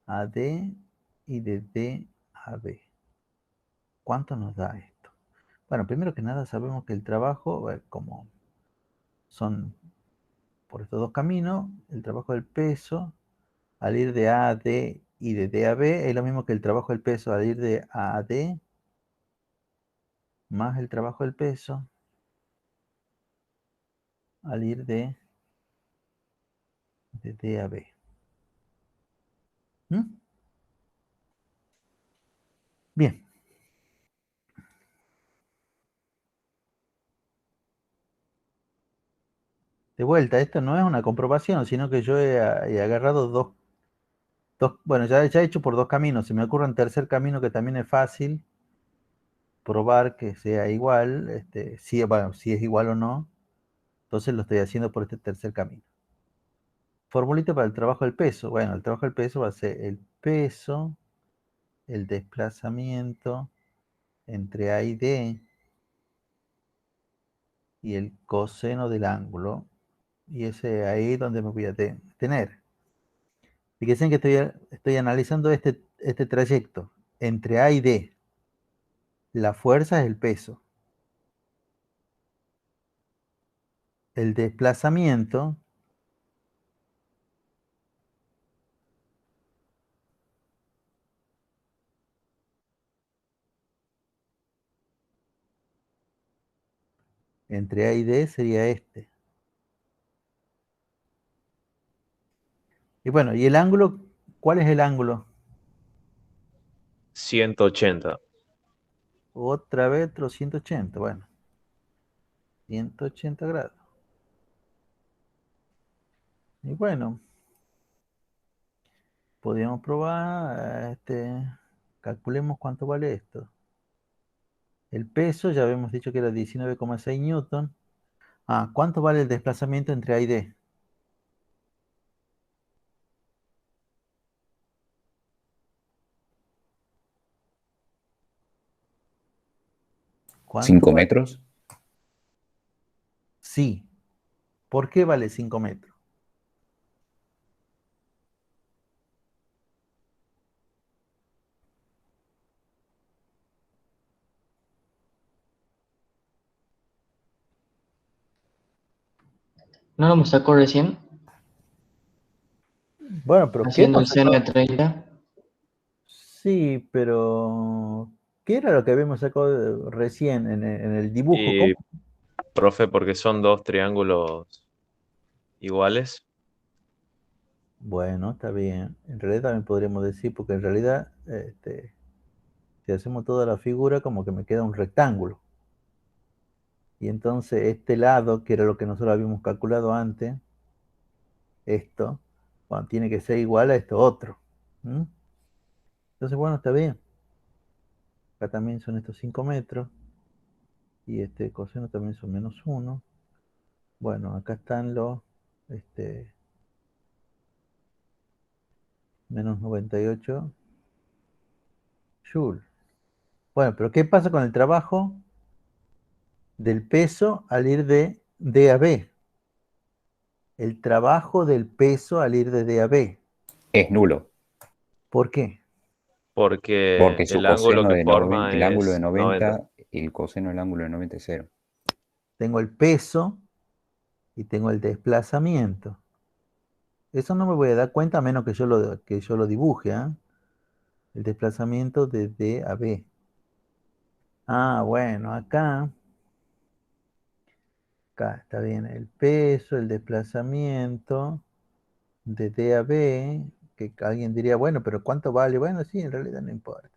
a D y de D a B. ¿Cuánto nos da esto? Bueno, primero que nada sabemos que el trabajo, como son por estos dos caminos, el trabajo del peso al ir de A a D y de D a B es lo mismo que el trabajo del peso al ir de A a D más el trabajo del peso al ir de D a B. ¿Mm? Bien. De vuelta, esto no es una comprobación, sino que yo he agarrado bueno, ya he hecho por dos caminos. Se me ocurre un tercer camino que también es fácil probar que sea igual, si, bueno, si es igual o no. Entonces lo estoy haciendo por este tercer camino. Formulita para el trabajo del peso. Bueno, el trabajo del peso va a ser el peso, el desplazamiento entre A y D y el coseno del ángulo. Y ese ahí donde me voy a tener. Fíjense que estoy analizando este trayecto entre A y D. La fuerza es el peso. El desplazamiento entre A y D sería este. Y bueno, ¿y el ángulo? ¿Cuál es el ángulo? 180. Otra vez otro 180. Bueno, 180 grados. Y bueno, podríamos probar, calculemos cuánto vale esto. El peso, ya habíamos dicho que era 19,6 newton. Ah, ¿cuánto vale el desplazamiento entre A y D? ¿Cuánto 5 vale? metros. Sí. ¿Por qué vale 5 metros? ¿No lo sacó recién? Bueno, pero ¿qué Haciendo el nos seno sacó? de 30. Sí, pero ¿qué era lo que habíamos sacado recién en el dibujo? Y, profe, porque son dos triángulos iguales. Bueno, está bien. En realidad también podríamos decir, porque en realidad, si hacemos toda la figura, como que me queda un rectángulo. Y entonces este lado, que era lo que nosotros habíamos calculado antes, esto, bueno, tiene que ser igual a esto otro. ¿Mm? Entonces, bueno, está bien. Acá también son estos 5 metros. Y este coseno también son -1. Bueno, acá están los -98 joule. Bueno, pero ¿qué pasa con el trabajo del peso al ir de D a B? El trabajo del peso al ir de D a B. Es nulo, ¿Por qué? Porque porque su el ángulo coseno que de forma el ángulo de es 90. 90 y el coseno del ángulo de 90 es 0. Tengo el peso y tengo el desplazamiento. Eso no me voy a dar cuenta a menos que yo lo dibuje, ¿ah? El desplazamiento de D a B. Ah, bueno, acá está bien el peso, el desplazamiento de D a B, que alguien diría, bueno, pero ¿cuánto vale? Bueno, sí, en realidad no importa.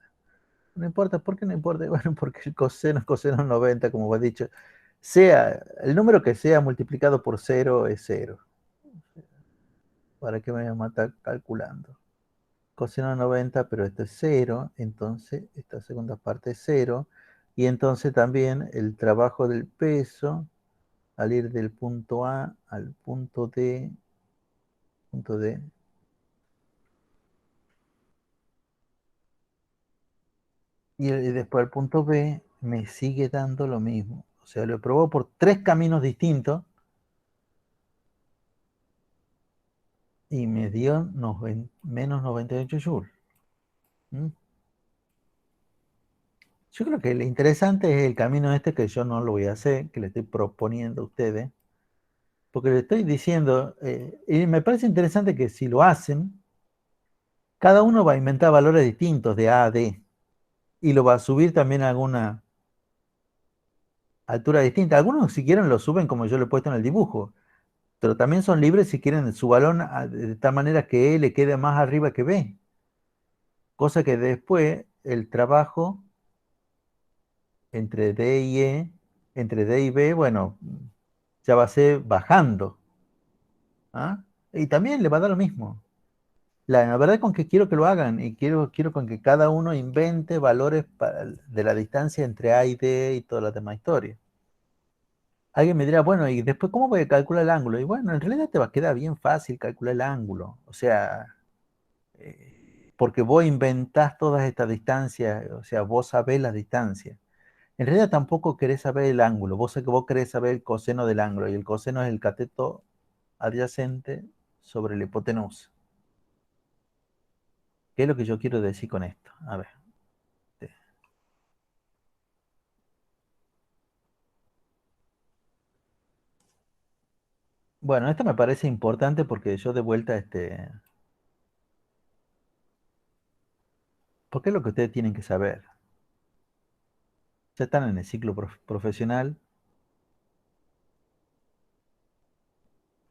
No importa, ¿por qué no importa? Bueno, porque el coseno es coseno 90, como he dicho. Sea, el número que sea multiplicado por 0 es 0. ¿Para qué me voy a matar calculando? Coseno 90, pero esto es 0, entonces esta segunda parte es 0. Y entonces también el trabajo del peso al ir del punto A al punto D, y después al punto B me sigue dando lo mismo. O sea, lo he probado por 3 caminos distintos y me dio menos 98 joules. ¿Mm? Yo creo que lo interesante es el camino este que yo no lo voy a hacer, que le estoy proponiendo a ustedes, porque le estoy diciendo, y me parece interesante que si lo hacen, cada uno va a inventar valores distintos de A a D, y lo va a subir también a alguna altura distinta. Algunos si quieren lo suben como yo lo he puesto en el dibujo, pero también son libres si quieren su balón de tal manera que E le quede más arriba que B, cosa que después el trabajo entre D y E, entre D y B, bueno, ya va a ser bajando. ¿Ah? Y también le va a dar lo mismo. La verdad con que quiero que lo hagan y quiero con que cada uno invente valores de la distancia entre A y D y toda la demás historia. Alguien me dirá, bueno, ¿y después cómo voy a calcular el ángulo? Y bueno, en realidad te va a quedar bien fácil calcular el ángulo. O sea, porque vos inventás todas estas distancias, o sea, vos sabés las distancias. En realidad tampoco querés saber el ángulo, vos querés saber el coseno del ángulo, y el coseno es el cateto adyacente sobre la hipotenusa. ¿Qué es lo que yo quiero decir con esto? A ver. Bueno, esto me parece importante porque yo de vuelta, porque es lo que ustedes tienen que saber. Ya están en el ciclo profesional,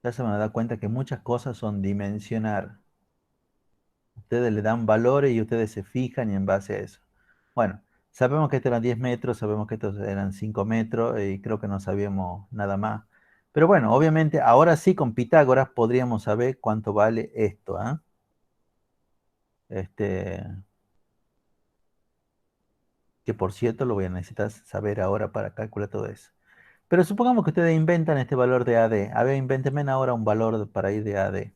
ya se van a dar cuenta que muchas cosas son dimensionar. Ustedes le dan valores y ustedes se fijan y en base a eso. Bueno, sabemos que estos eran 10 metros, sabemos que estos eran 5 metros y creo que no sabíamos nada más. Pero bueno, obviamente ahora sí con Pitágoras podríamos saber cuánto vale esto, ¿ah? Este, que por cierto lo voy a necesitar saber ahora para calcular todo eso. Pero supongamos que ustedes inventan este valor de AD. A ver, invéntenme ahora un valor para ir de AD.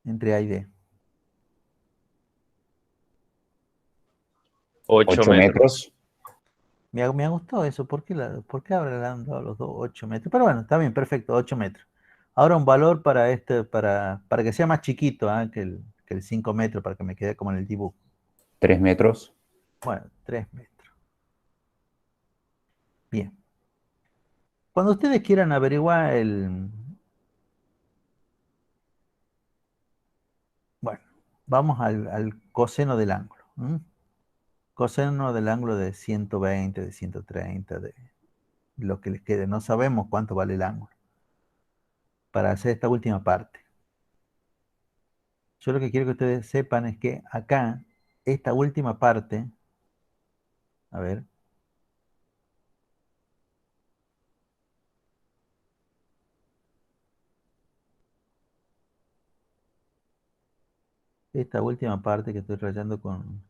Entre A y D. 8 8 metros. metros. Me ha gustado eso. ¿Por qué habrán dado los dos 8 metros? Pero bueno, está bien, perfecto, 8 metros. Ahora un valor para que sea más chiquito, ¿ah? Que el 5 metros, para que me quede como en el dibujo. 3 metros. Bueno, 3 metros. Bien. Cuando ustedes quieran averiguar bueno, vamos al coseno del ángulo. Coseno del ángulo de 120, de 130, de lo que les quede. No sabemos cuánto vale el ángulo para hacer esta última parte. Yo lo que quiero que ustedes sepan es que acá, esta última parte, a ver, esta última parte que estoy rayando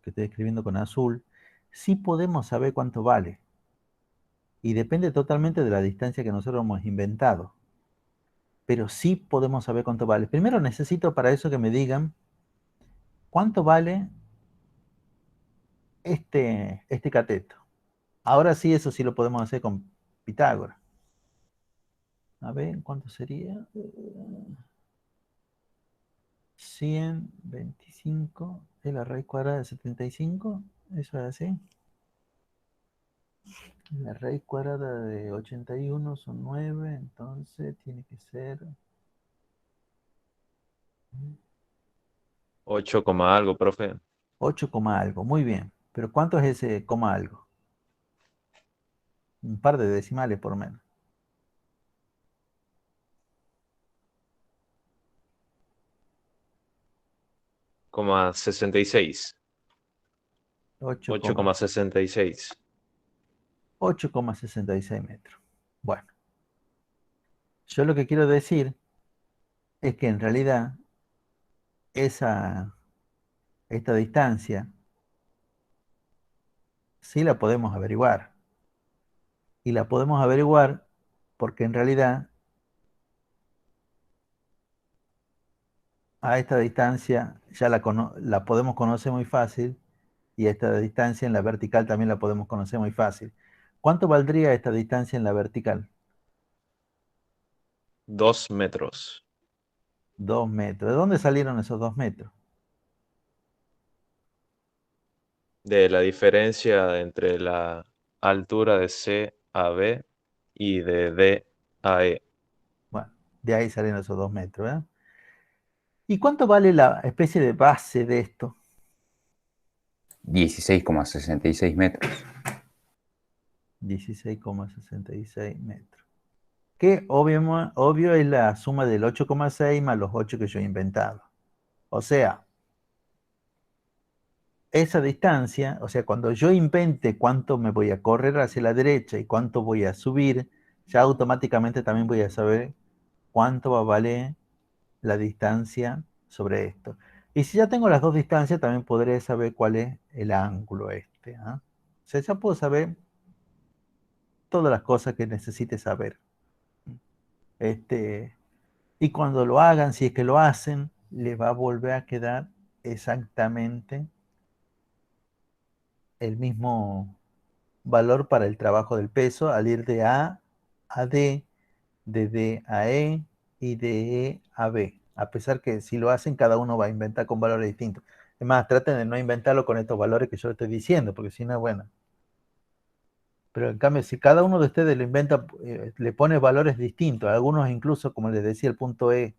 que estoy escribiendo con azul, sí podemos saber cuánto vale. Y depende totalmente de la distancia que nosotros hemos inventado. Pero sí podemos saber cuánto vale. Primero necesito para eso que me digan cuánto vale este cateto. Ahora sí, eso sí lo podemos hacer con Pitágoras. A ver, ¿cuánto sería? 125 es la raíz cuadrada de 75. Eso es así. La raíz cuadrada de 81 son 9, entonces tiene que ser 8, algo, profe. 8, algo. Muy bien. Pero ¿cuánto es ese coma algo? Un par de decimales por lo menos. 66. 8, 8,66. 8,66 metros. Bueno, yo lo que quiero decir es que en realidad esta distancia sí la podemos averiguar. Y la podemos averiguar porque en realidad a esta distancia ya la podemos conocer muy fácil y esta distancia en la vertical también la podemos conocer muy fácil. ¿Cuánto valdría esta distancia en la vertical? 2 metros. 2 metros. ¿De dónde salieron esos 2 metros? De la diferencia entre la altura de C a B y de D a E. Bueno, de ahí salieron esos 2 metros, ¿verdad? ¿Y cuánto vale la especie de base de esto? 16,66 metros. 16,66 metros. Que obvio es la suma del 8,6 más los 8 que yo he inventado. O sea, esa distancia, o sea, cuando yo invente cuánto me voy a correr hacia la derecha y cuánto voy a subir, ya automáticamente también voy a saber cuánto va a valer la distancia sobre esto. Y si ya tengo las dos distancias, también podré saber cuál es el ángulo este. ¿Ah? O sea, ya puedo saber todas las cosas que necesite saber. Y cuando lo hagan, si es que lo hacen, les va a volver a quedar exactamente el mismo valor para el trabajo del peso al ir de A a D, de D a E y de E a B. A pesar que si lo hacen, cada uno va a inventar con valores distintos. Es más, traten de no inventarlo con estos valores que yo estoy diciendo, porque si no, bueno. Pero en cambio, si cada uno de ustedes lo inventa, le pone valores distintos, algunos incluso, como les decía, el punto E,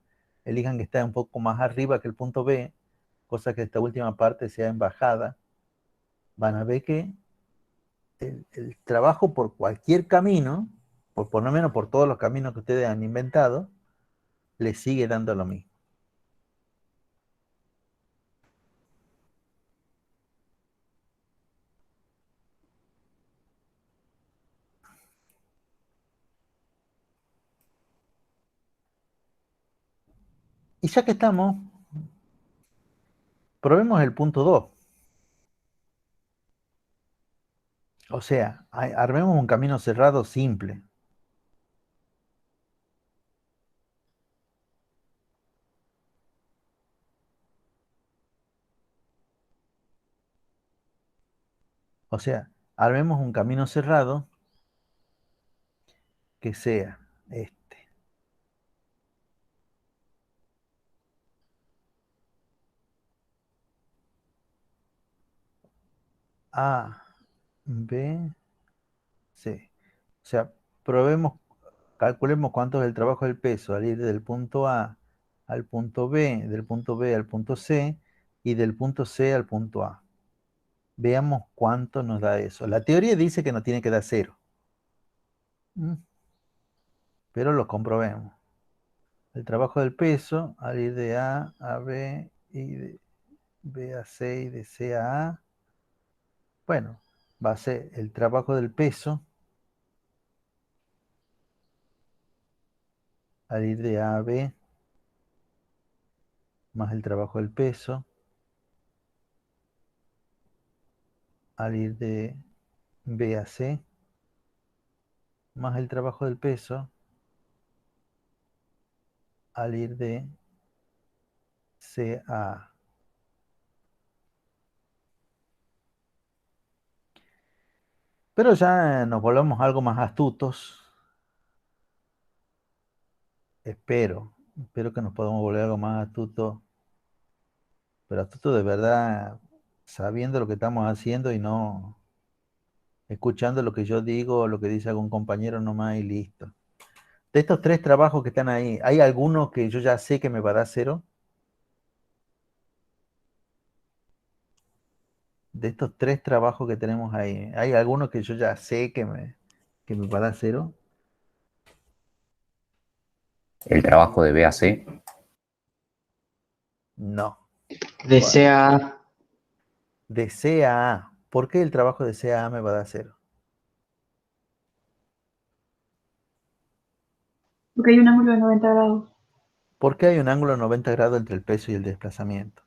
elijan que esté un poco más arriba que el punto B, cosa que esta última parte sea en bajada, van a ver que el trabajo por cualquier camino, por lo menos por todos los caminos que ustedes han inventado, les sigue dando lo mismo. Y ya que estamos, probemos el punto 2. O sea, armemos un camino cerrado simple. O sea, armemos un camino cerrado que sea este. A, B, C. O sea, calculemos cuánto es el trabajo del peso al ir del punto A al punto B, del punto B al punto C y del punto C al punto A. Veamos cuánto nos da eso. La teoría dice que no tiene que dar cero. Pero lo comprobemos. El trabajo del peso al ir de A a B y de B a C y de C a A. Bueno, va a ser el trabajo del peso al ir de A a B más el trabajo del peso al ir de B a C más el trabajo del peso al ir de C a A. Pero ya nos volvemos algo más astutos. Espero que nos podamos volver algo más astutos. Pero astutos de verdad, sabiendo lo que estamos haciendo y no escuchando lo que yo digo o lo que dice algún compañero nomás y listo. De estos 3 trabajos que están ahí, ¿hay alguno que yo ya sé que me va a dar 0? De estos 3 trabajos que tenemos ahí, ¿hay alguno que yo ya sé que me va a dar 0? El trabajo de BAC, No. Desea De C a A. ¿Por qué el trabajo de C a A me va a dar 0? Porque hay un ángulo de 90 grados. ¿Por qué hay un ángulo de 90 grados entre el peso y el desplazamiento?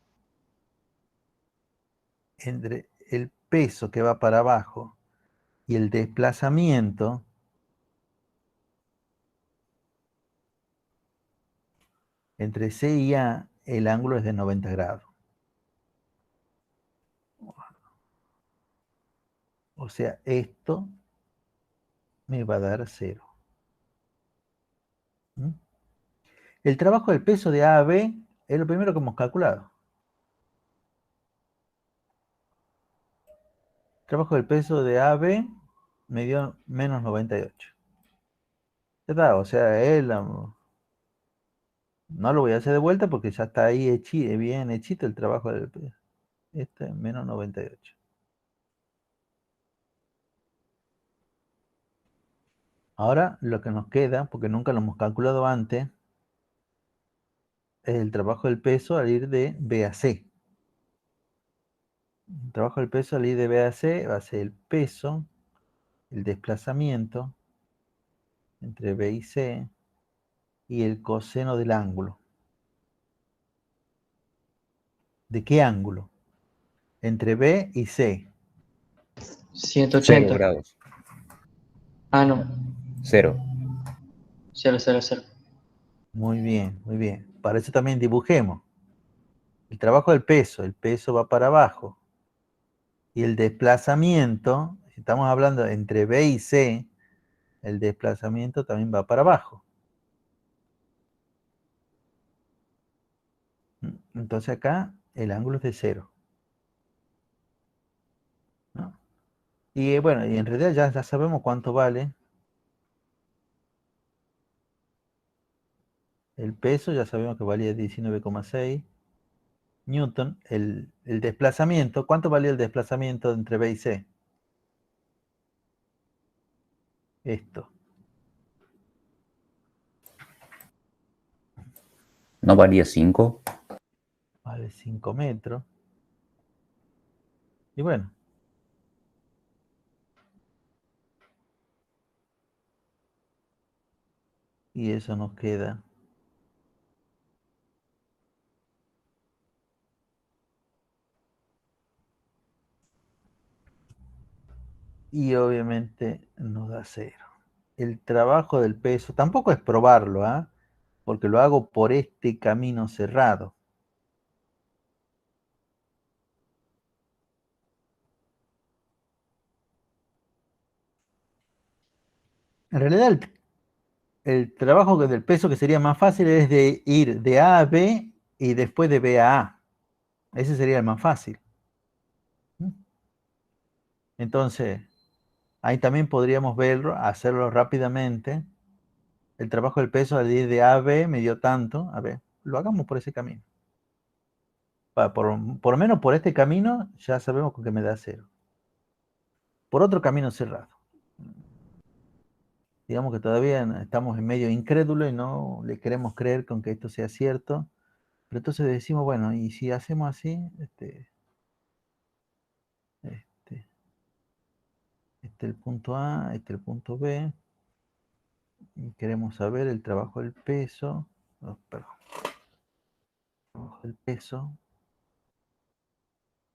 Entre el peso que va para abajo y el desplazamiento, entre C y A, el ángulo es de 90 grados. O sea, esto me va a dar 0. ¿Mm? El trabajo del peso de A a B es lo primero que hemos calculado. El trabajo del peso de A a B me dio menos 98. Ya está, o sea, no lo voy a hacer de vuelta porque ya está ahí bien hechito el trabajo del peso. Este menos 98. Ahora lo que nos queda, porque nunca lo hemos calculado antes, es el trabajo del peso al ir de B a C. El trabajo del peso al ir de B a C va a ser el peso, el desplazamiento entre B y C y el coseno del ángulo. ¿De qué ángulo? Entre B y C. 0 180. grados. Ah, no. 0. 0, 0, 0. Muy bien, muy bien. Para eso también dibujemos. El trabajo del peso, el peso va para abajo. Y el desplazamiento, si estamos hablando entre B y C, el desplazamiento también va para abajo. Entonces acá el ángulo es de 0. ¿No? Y bueno, y en realidad ya sabemos cuánto vale. El peso ya sabemos que valía 19,6 newton. El desplazamiento, ¿cuánto valía el desplazamiento entre B y C? Esto. ¿No valía 5? Vale 5 metros. Y bueno. Y eso nos queda. Y obviamente nos da 0. El trabajo del peso, tampoco es probarlo, ¿ah? Porque lo hago por este camino cerrado. En realidad el trabajo del peso que sería más fácil es de ir de A a B y después de B a A. Ese sería el más fácil. Entonces, ahí también podríamos verlo, hacerlo rápidamente. El trabajo del peso al ir de A a B me dio tanto. A ver, lo hagamos por ese camino. Por lo menos por este camino ya sabemos que me da 0. Por otro camino cerrado. Digamos que todavía estamos en medio incrédulo y no le queremos creer con que esto sea cierto. Pero entonces decimos, bueno, y si hacemos así, este el punto A, el punto B, y queremos saber el trabajo del peso, perdón, el trabajo del peso,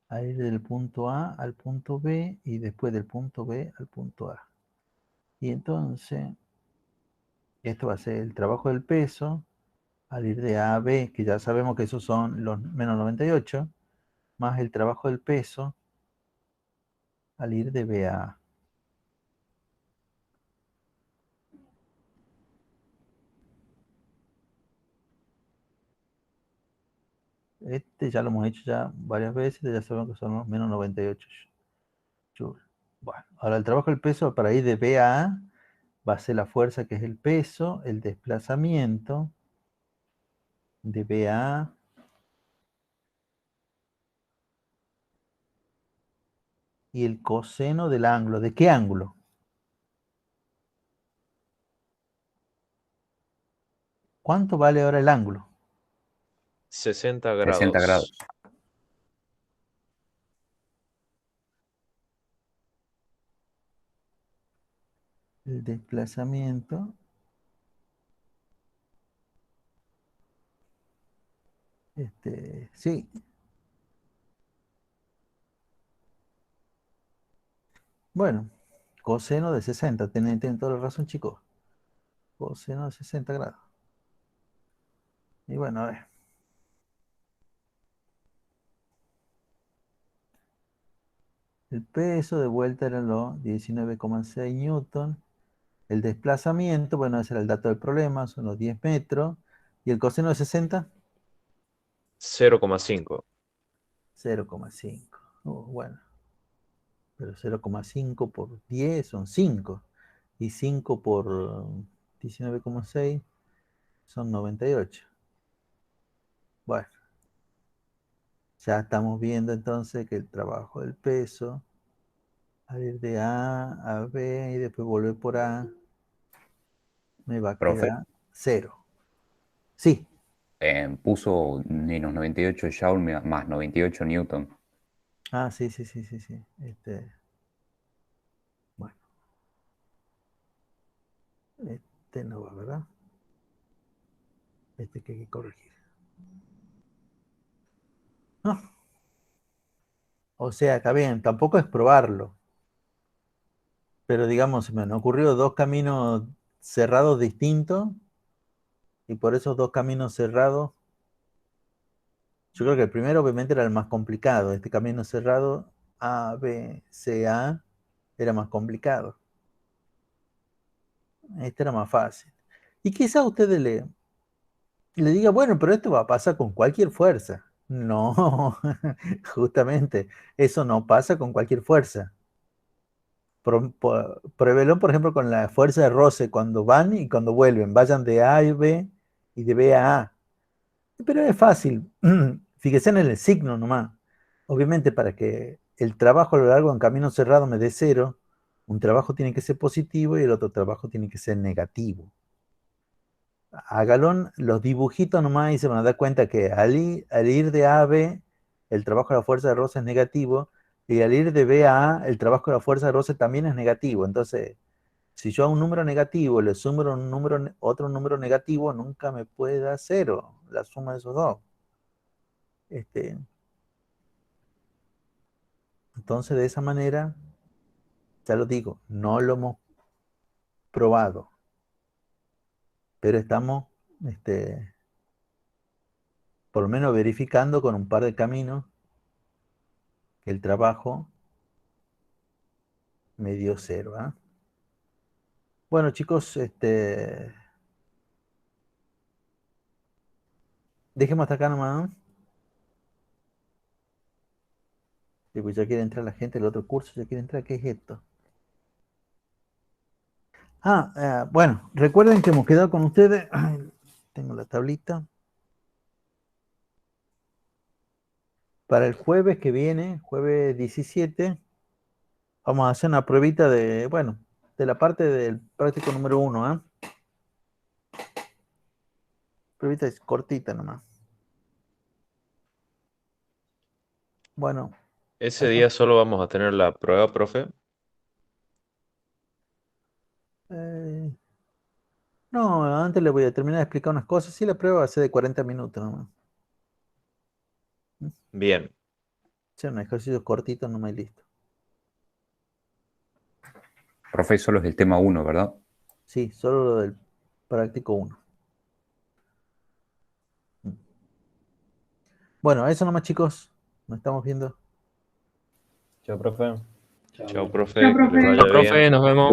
a ir del punto A al punto B y después del punto B al punto A. Y entonces, esto va a ser el trabajo del peso, al ir de A a B, que ya sabemos que esos son los menos 98, más el trabajo del peso, al ir de B a A. Este ya lo hemos hecho ya varias veces, ya sabemos que son los menos 98 joules. Bueno, ahora el trabajo del peso para ir de B a A va a ser la fuerza que es el peso, el desplazamiento de B a A. Y el coseno del ángulo. ¿De qué ángulo? ¿Cuánto vale ahora el ángulo? 60 60 grados. grados. El desplazamiento. Sí. Bueno, coseno de 60. Tienen toda la razón, chicos. Coseno de 60 grados. Y bueno, a ver. El peso de vuelta era los 19,6 newton. El desplazamiento, bueno, ese era el dato del problema, son los 10 metros. ¿Y el coseno de 60? 0,5. 0,5. Bueno, pero 0,5 por 10 son 5. Y 5 por 19,6 son 98. Bueno, ya estamos viendo entonces que el trabajo del peso, al ir de A a B y después volver por A, me va a Profe, quedar 0. Sí, puso menos 98 Joule más 98 Newton. sí. Bueno, no va, ¿verdad? Que hay que corregir. No. O sea, está bien, tampoco es probarlo. Pero digamos, se me han ocurrido dos caminos cerrados distintos. Y por esos dos caminos cerrados, yo creo que el primero obviamente era el más complicado. Este camino cerrado, A, B, C, A, era más complicado. Este era más fácil. Y quizá ustedes le diga, bueno, pero esto va a pasar con cualquier fuerza. No, justamente, eso no pasa con cualquier fuerza. Pruébelo, por ejemplo, con la fuerza de roce, cuando van y cuando vuelven. Vayan de A a B y de B a A. Pero es fácil. Fíjense en el signo nomás. Obviamente, para que el trabajo a lo largo de un camino cerrado me dé 0, un trabajo tiene que ser positivo y el otro trabajo tiene que ser negativo. Hágalo los dibujitos nomás y se van a dar cuenta que al ir de A a B, el trabajo de la fuerza de roce es negativo, y al ir de B a A, el trabajo de la fuerza de roce también es negativo. Entonces, si yo a un número negativo le sumo otro número negativo, nunca me puede dar 0, la suma de esos dos. Entonces, de esa manera, ya lo digo, no lo hemos probado, pero estamos, por lo menos verificando con un par de caminos que el trabajo me dio 0. ¿Ah? Bueno, chicos, dejemos hasta acá nomás. Y pues ya quiere entrar la gente del otro curso, ya quiere entrar. ¿Qué es esto? Bueno, recuerden que hemos quedado con ustedes. Ay, tengo la tablita. Para el jueves que viene, jueves 17, vamos a hacer una pruebita de, bueno, de la parte del práctico número 1, ¿eh? Pruebita es cortita nomás. Bueno. Ese día solo vamos a tener la prueba, profe. No, antes le voy a terminar de explicar unas cosas. Sí, la prueba va a ser de 40 minutos nomás. Bien. Sí, un ejercicio cortito nomás y listo. Profe, solo es el tema 1, ¿verdad? Sí, solo lo del práctico 1. Bueno, eso nomás, chicos. Nos estamos viendo. Chao, profe. Chao, profe. Chao, Que les profe. vaya Chao, bien. profe, nos vemos.